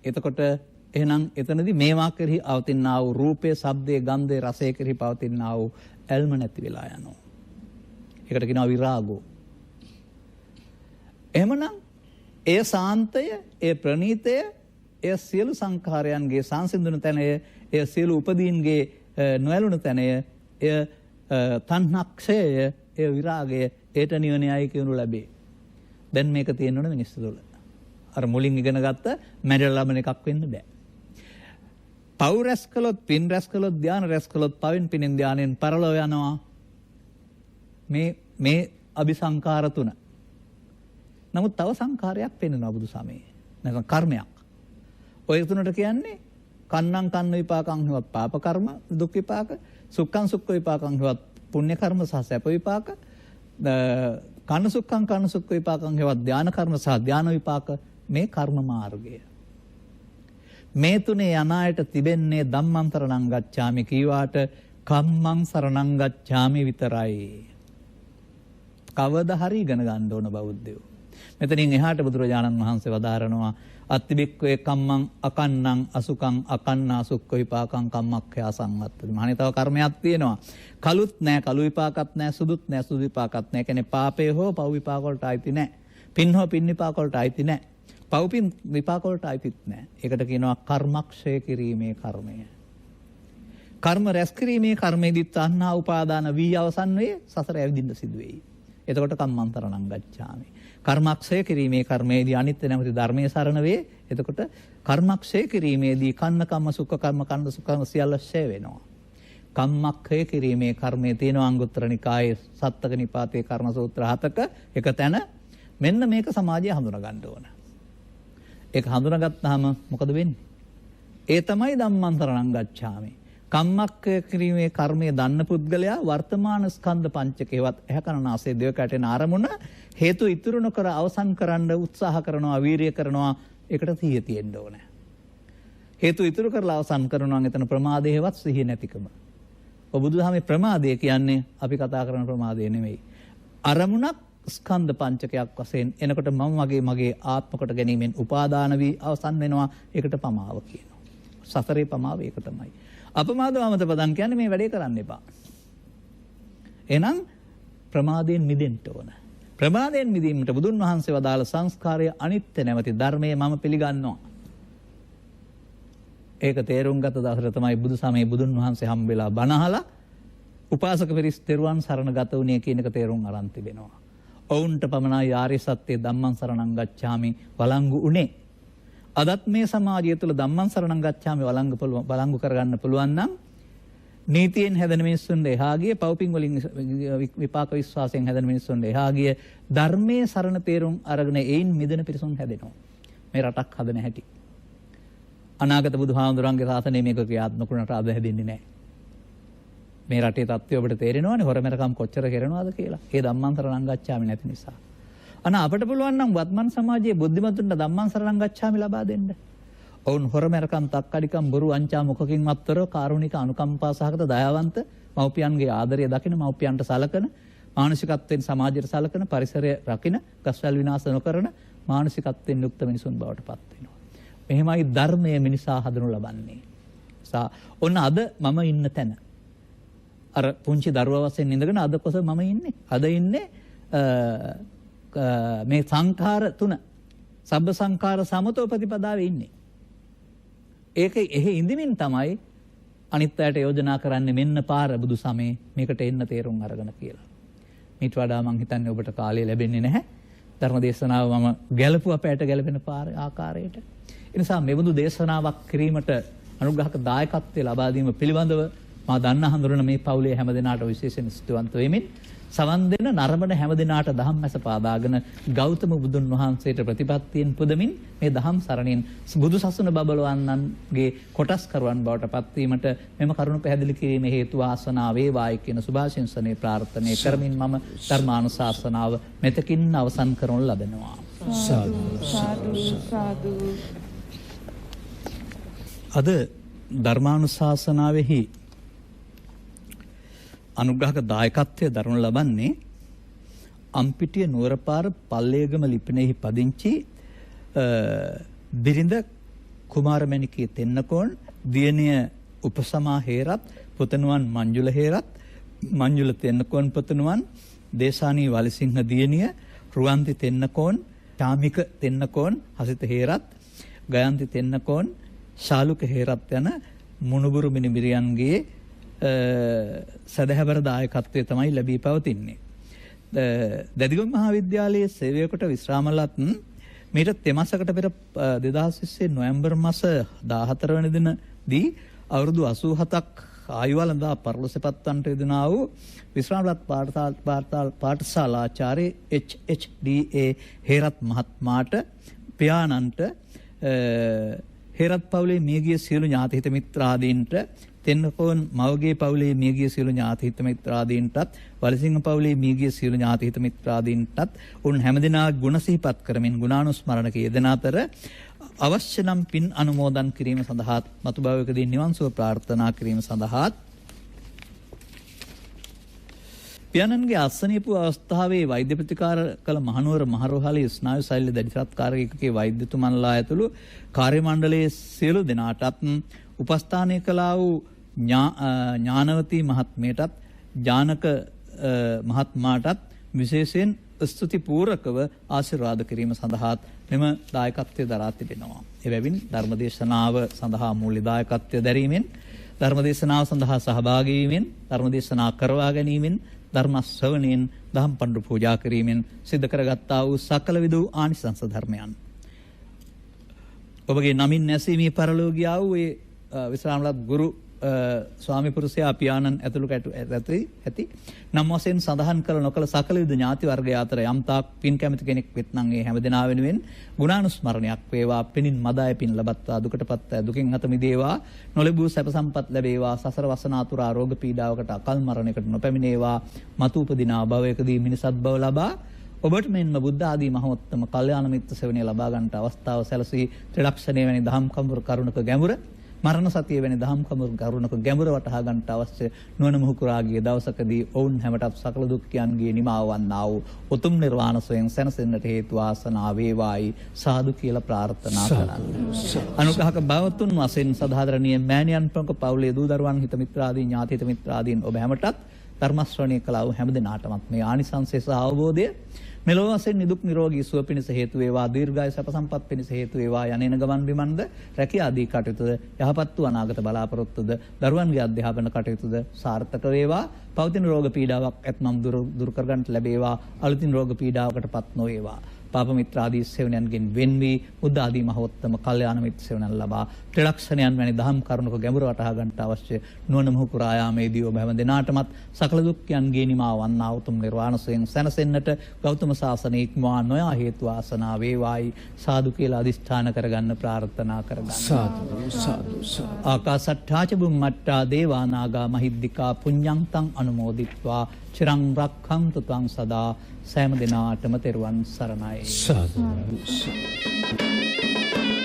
එතකොට එහෙනම් එතනදී මේවා කෙරෙහි අවතින්නා වූ රූපේ, ශබ්දේ, ගන්ධේ, රසයේ කෙරෙහි පවතිනා වූ ඇල්ම නැති වෙලා යනවා. ඒකට කියනවා විරාගෝ. එහෙමනම් ඒ සාන්තය, ඒ ප්‍රණීතය, ඒ සියලු සංඛාරයන්ගේ සංසිඳුණු තැනය, ඒ සියලු උපදීන්ගේ නොඇලුණු තැනය, ඒ තණ්හක්ෂය, ඒ විරාගය, ඒට නිවනයයි කියනු ලැබේ. දැන් මේක තියෙන්න ඕන මිනිස්සු තුළ. අර මුලින් ඉගෙන ගත්ත මැඩල් ලබන එකක් වෙන්න බෑ. පව් රැස් කළොත්, පින් රැස් කළොත්, ධාන රැස් කළොත්, පවෙන් පිනෙන් ධානයෙන් පරලෝ යනවා. මේ අபிසංකාර තුන. නමුත් තව සංකාරයක් පෙන්වනවා බුදු සමයේ. නැත්නම් කර්මයක්. ඔය තුනට කියන්නේ කන්නං කන්න විපාකං හේවත් පාප කර්ම දුක් විපාක, සුක්ඛං සුක්ඛ විපාකං හේවත් පුණ්‍ය කර්ම සහ සැප විපාක, කන්න සුක්ඛං කන්න සුක්ඛ විපාකං හේවත් ධාන කර්ම සහ ධාන විපාක. මේ කර්ම මාර්ගය. මේ තුනේ යනායට තිබෙන්නේ ධම්මන්තරණං ගච්ඡාමි කීවාට කම්මං සරණං ගච්ඡාමි විතරයි. කවදා හරි ඉගෙන ගන්න ඕන බෞද්ධයෝ. මෙතනින් එහාට බුදුරජාණන් වහන්සේ වදාරනවා අත්තිබික්කේ කම්මං අකන්නං අසුකං අකන්නා සුක්ඛ විපාකං කම්මක්ඛයා සංවත්තති. මහණේ තව කර්මයක් තියෙනවා. කලුත් නැහැ, කලු විපාකත් නැහැ, සුදුත් නැහැ, සුදු විපාකත් නැහැ. කියන්නේ පාපේ හෝ පව් විපාක වලට ආйти නැහැ. පින් හෝ පින් විපාක වලට ආйти නැහැ. පව් පින් විපාක වලට ආйතිත් නැහැ. ඒකට කියනවා කර්මක්ෂය කිරීමේ කර්මය. කර්ම රැස් කිරීමේ කර්මයේදී තණ්හා උපාදාන වී අවසන් වේ සසර ඇවිදින්න සිදු වෙයි. එතකොට කම්මන්තරණං ගච්ඡාමි. කර්මක්ෂය කිරීමේ කර්මයේදී අනිත්‍ය නැමැති ධර්මයේ සරණ වේ. එතකොට කර්මක්ෂය කිරීමේදී කන්න කම්ම සුඛ කර්ම කන්න සුඛ කර්ම සියල්ල ෂය වෙනවා. කම්මක්ඛය කිරීමේ කර්මයේ තියෙන අංගුත්තර නිකායේ සත්තක නිපාතේ කර්ම සූත්‍ර 7ක එක තැන මෙන්න මේක සමාජය හඳුනා ගන්න ඕන. ඒක හඳුනාගත්තාම මොකද වෙන්නේ? ඒ තමයි ධම්මන්තරණං ගච්ඡාමි. කම්මක්ඛය කිරීමේ කර්මයේ දන්න පුද්ගලයා වර්තමාන ස්කන්ධ පංචකේවත් ඇහැකරනාසේ දෙවකටෙන ආරමුණ හේතු ඉතුරු නොකර අවසන් කරන්න උත්සාහ කරනවා, වීරිය කරනවා. ඒකට සිහිය තියෙන්න ඕනේ. හේතු ඉතුරු කරලා අවසන් කරනවා නම් එතන ප්‍රමාදයේවත් සිහිය නැතිකම. බුදුදහමේ ප්‍රමාදය කියන්නේ අපි කතා කරන ප්‍රමාදය නෙමෙයි. අරමුණක් ස්කන්ධ පංචකයක් වශයෙන් එනකොට මගේ ආත්ම කොට ගැනීමෙන් උපාදාන වී අවසන් වෙනවා. ඒකට පමාව කියනවා. සතරේ පමාව ඒක තමයි. අපමාදවමත පදන් කියන්නේ මේ වැඩේ කරන්න එපා. එහෙනම් ප්‍රමාදයෙන් මිදෙන්න ඕන. ප්‍රමාදයෙන් මිදීමට බුදුන් වහන්සේ වදාළ සංස්කාරය අනිත්‍ය නැමැති ධර්මයේ මම පිළිගන්නවා. ඒක තේරුම් ගත දවසට තමයි බුදු සමයේ බුදුන් වහන්සේ හම්බෙලා බණහලා උපාසක පිරිස් තෙරුවන් සරණ ගත වුණේ කියන එක තේරුම් අරන් තිබෙනවා. ඔවුන්ට පමණයි ආර්ය සත්‍ය ධම්මං සරණං ගච්ඡාමි වළංගු උනේ. අදත් මේ සමාජය තුළ ධම්මං සරණං ගච්ඡාමි වළංගු කරගන්න පුළුවන් නම් නීතියෙන් හැදෙන මිනිස්සුන්ට එහා ගිය, පව්පින් වලින් විපාක විශ්වාසයෙන් හැදෙන මිනිස්සුන්ට එහා ගිය ධර්මයේ සරණ තේරුම් අරගෙන ඒයින් මිදෙන පිරිසුන් හැදෙනවා. මේ රටක් හදන හැටි. අනාගත බුදුහාමුදුරන්ගේ ශාසනය මේක ක්‍රියාත්මක වුණාට අද හැදෙන්නේ නැහැ. මේ රටේ තත්ත්වය ඔබට තේරෙනවනේ හොරමෙරකම් කොච්චර කරනවද කියලා. ඒ ධම්මං සරණං ගච්ඡාමි නැති නිසා. අපට පුළුවන් නම් වත්මන් සමාජයේ බුද්ධිමතුන්ට ධම්මං සරණං ගච්ඡාමි ලබා දෙන්න. ඔවුන් හොරමෙරකම්, තක්කඩිකම්, බොරු, අංචා මොකකින්වත් තොරව කාරුණික අනුකම්පා සහගත දයාවන්ත මව්පියන්ගේ ආදරය දකින, මව්පියන්ට සලකන, මානසිකත්වයෙන් සමාජයට සලකන, පරිසරය රකින, ගස්වැල් විනාශ නොකරන මානසිකත්වයෙන් යුක්ත මිනිසුන් බවට පත් වෙනවා. මෙහෙමයි ධර්මයේ මිනිසා හදනු ලබන්නේ. ඔන්න අද මම ඉන්න තැන. අර පුංචි දරුවා වශයෙන් ඉඳගෙන අද කොහොමද මම ඉන්නේ? අද ඉන්නේ මේ සංඛාර තුන සබ්බ සංඛාර සමතෝ ප්‍රතිපදාවේ ඉන්නේ. ඒක එහෙ ඉඳමින් තමයි අනිත් අයට යෝජනා කරන්නේ මෙන්න පාර බුදු සමේ මේකට එන්න තේරුම් අරගෙන කියලා. ඊට වඩා මං හිතන්නේ ඔබට කාලය ලැබෙන්නේ නැහැ. ධර්ම දේශනාව මම ගැලපුවා පැයට ගැලපෙන ආකාරයට. ඒ නිසා මෙබඳු දේශනාවක් කිරීමට අනුග්‍රහක දායකත්වය ලබා දීම පිළිබඳව මා දන්න හඳුනන මේ පවුලේ හැම දෙනාට විශේෂයෙන් ස්තුතිවන්ත වෙමින් සවන් දෙන නරඹන හැම දිනාට දහම් මැස පාදාගෙන ගෞතම බුදුන් වහන්සේට ප්‍රතිපත්තියෙන් පුදමින් මේ දහම් සරණින් බුදු සසුන බබලවන්නන්ගේ කොටස් කරුවන් බවට පත්වීමට මෙම කරුණ පැහැදිලි කිරීමේ හේතු වාසනාව වේවායි කියන සුභාශිංසනයේ ප්‍රාර්ථනා කරමින් මම ධර්මානුශාසනාව මෙතකින් අවසන් කරනු ලබනවා. සාදු සාදු. අද ධර්මානුශාසනාවෙහි අනුග්‍රහක දායකත්වය දරනු ලබන්නේ අම්පිටිය නුවරපාර පල්ලේගම ලිපිණෙහි පදිංචි බිරිඳ කුමාරමණිකේ තෙන්නකෝන්, දියණිය උපසමා හේරත්, පුතණුවන් මංජුල හේරත්, මංජුල තෙන්නකෝන් පුතණුවන්, දේශානී වලිසිංහ දියණිය, රුවන්ති තෙන්නකෝන්, ශාමික තෙන්නකෝන්, හසිත හේරත්, ගයන්ති තෙන්නකෝන්, ශාලුක හේරත් යන මුණුබුරු මිනිබිරියන්ගේ සදහැවර දායකත්වය තමයි ලැබී පවතින්නේ. දැදිගම මහාවිද්‍යාලයේ සේවයකට විශ්‍රාමලත් මීට තෙමසකට පෙර 2020 නොවැම්බර් මාස 14 වෙනි දිනදී අවුරුදු 87ක් ආයුවලඳා පරලොසපත්වන්ට යෙදුනා වූ විශ්‍රාමලත් පාඨශාලාචාර්ය HHDA හේරත් මහත්මයාට පියාණන්ට හේරත් පවුලේ මියගිය සියලු ඥාති හිත මිත්‍රාදීන්ට, තෙන්නකෝන් මවගේ පවුලේ මියගිය සියලු ඥාති හිත මිත්‍රාදීන්ටත්, වලසිංහ පවුලේ මියගිය සියලු ඥාති හිත මිත්‍රාදීන්ටත් උන් හැමදෙනා ගුණ සිහිපත් කරමින් ගුණානුස්මරණ යෙදෙන අතර අවශ්‍ය නම් පින් අනුමෝදන් කිරීම සඳහා මතු භවයකදී නිවන් සුව ප්‍රාර්ථනා කිරීම සඳහා පියාණන්ගේ අසනීප අවස්ථාවේ වෛද්‍ය ප්‍රතිකාර කළ මහනුවර මහරෝහලේ ස්නායු ශල්‍ය දැඩිසත්කාරක ඒකකයේ වෛද්‍යතුමන්ලා ඇතුළු කාර්ය මණ්ඩලයේ සියලු දෙනාටත් උපස්ථානය කළා වූ ඥානවතී මහත්මියටත් ජානක මහත්මයාටත් විශේෂයෙන් ස්තුති පූර්වකව ආශිර්වාද කිරීම සඳහාත් මෙම දායකත්වයේ දරා තිබෙනවා. එබැවින් ධර්මදේශනාව සඳහා මූල්‍ය දායකත්වය දැරීමෙන් ධර්මදේශනාව සඳහා සහභාගී වීමෙන් ධර්මදේශනා කරවා ගැනීමෙන් ධර්ම ශ්‍රවණයෙන් දහම් පඬු පූජා කිරීමෙන් සිද්ධ කරගත්තා වූ සකල විද ආනිසංස ධර්මයන් ඔබගේ නමින් නැසීමේ පරලෝකියා වූ ඒ විශ්‍රාමලත් ගුරු ස්වාමි පුරුෂයා පියාණන් ඇතුළු ඇති නම් වශයෙන් සඳහන් කළ නොකළ සකල විද ඥාති වර්ගය අතර යම් තාක් පින් කැමති කෙනෙක් වෙත්නම් ඒ හැම දෙනා වෙනුවෙන් ගුණානුස්මරණයක් වේවා. පිනින් මදාය පින් ලබත්වා දුකටපත් දුකින් අත මිදේවා. නොලැබූ සැප සම්පත් ලැබේවා. සසර වසනාතුරා රෝග පීඩාවකට අකල් මරණයකට නොපැමිණේවා. මතු උපදිනා භවයකදී මිනිසත් බව ලබා ඔබට මෙන්ම බුද්ධ ආදී මහෝත්තම කල්යාණ මිත්‍ර සෙවණිය ලබා ගන්නට අවස්ථාව සැලසී ත්‍රිලක්ෂණය වැනි දහම් කඳුරු කරුණක ගැඹුර මරණ සතිය වැනි දහම් කරුණක ගැඹුර වටහා ගන්නට අවශ්‍ය නුවණ මුහුකුරාගේ දවසකදී ඔවුන් හැමටත් සකල දුක්ඛයන්ගේ නිමාව වන්නා වූ උතුම් නිර්වාණ සෝයෙන් සැනසෙන්නට හේතු වාසනා වේවායි සාදු කියලා ප්‍රාර්ථනා කරනවා. අනුග්‍රහක භවතුන් වශයෙන් සදාදරණීය මෑණියන් ප්‍රමුඛ පවුලේ දූ දරුවන් හිත මිත්‍රාදී ඥාති හිත මිත්‍රාදීන් ඔබ හැමටත් ධර්ම ශ්‍රවණය කළා වූ හැම දිනාටමත් මේ ආනිසංසය සහ අවබෝධය මෙලොව වශයෙන් නිදුක් නිරෝගී සුව පිණිස හේතු වේවා. දීර්ඝායු සැප සම්පත් පිණිස හේතු වේවා. යන්නේන ගමන් බිමන්ද රැකියා ආදී කටයුතුද යහපත් වූ අනාගත බලාපොරොත්තුද දරුවන්ගේ අධ්‍යාපන කටයුතුද සාර්ථක වේවා. පවතින රෝග පීඩාවක් ඇතනම් දුරු කර ගන්නට ලැබේවා. අලුතින් රෝග පීඩාවකටපත් නොවේවා. පාප මිත්‍රාදී සේවනයන්ගෙන් වෙන් වී බුද්ධ ආදී මහෝත්තම කල්යාණ මිත්‍ර සේවනයන් ලබා ත්‍රිලක්ෂණයන් වැනි දහම් කරුණක ගැඹුර වටහා ගන්නට අවශ්‍ය නුවණ මුහුකුරා යාමේදී ඔබ හැම දිනාටමත් සකල දුක්ඛයන්ගේ නිමාව වන්නා උතුම් නිර්වාණ සෝයෙන් සැනසෙන්නට ගෞතම සාසනයේ ඉක්මවා නොයා හේතු වාසනා වේවායි සාදු කියලා අදිෂ්ඨාන කරගන්න ප්‍රාර්ථනා කරගන්න. සාදු සාදු සාදු. ආකාසට්ඨාච බුම්මට්ටා දේවා නාග මහිද්దికා පුඤ්ඤන්තං අනුමෝදිත්වා චිරං රක්ඛන්තු ත්වං සදා. සෑම දිනාටම තෙරුවන් සරණයි. සාදු සාදු.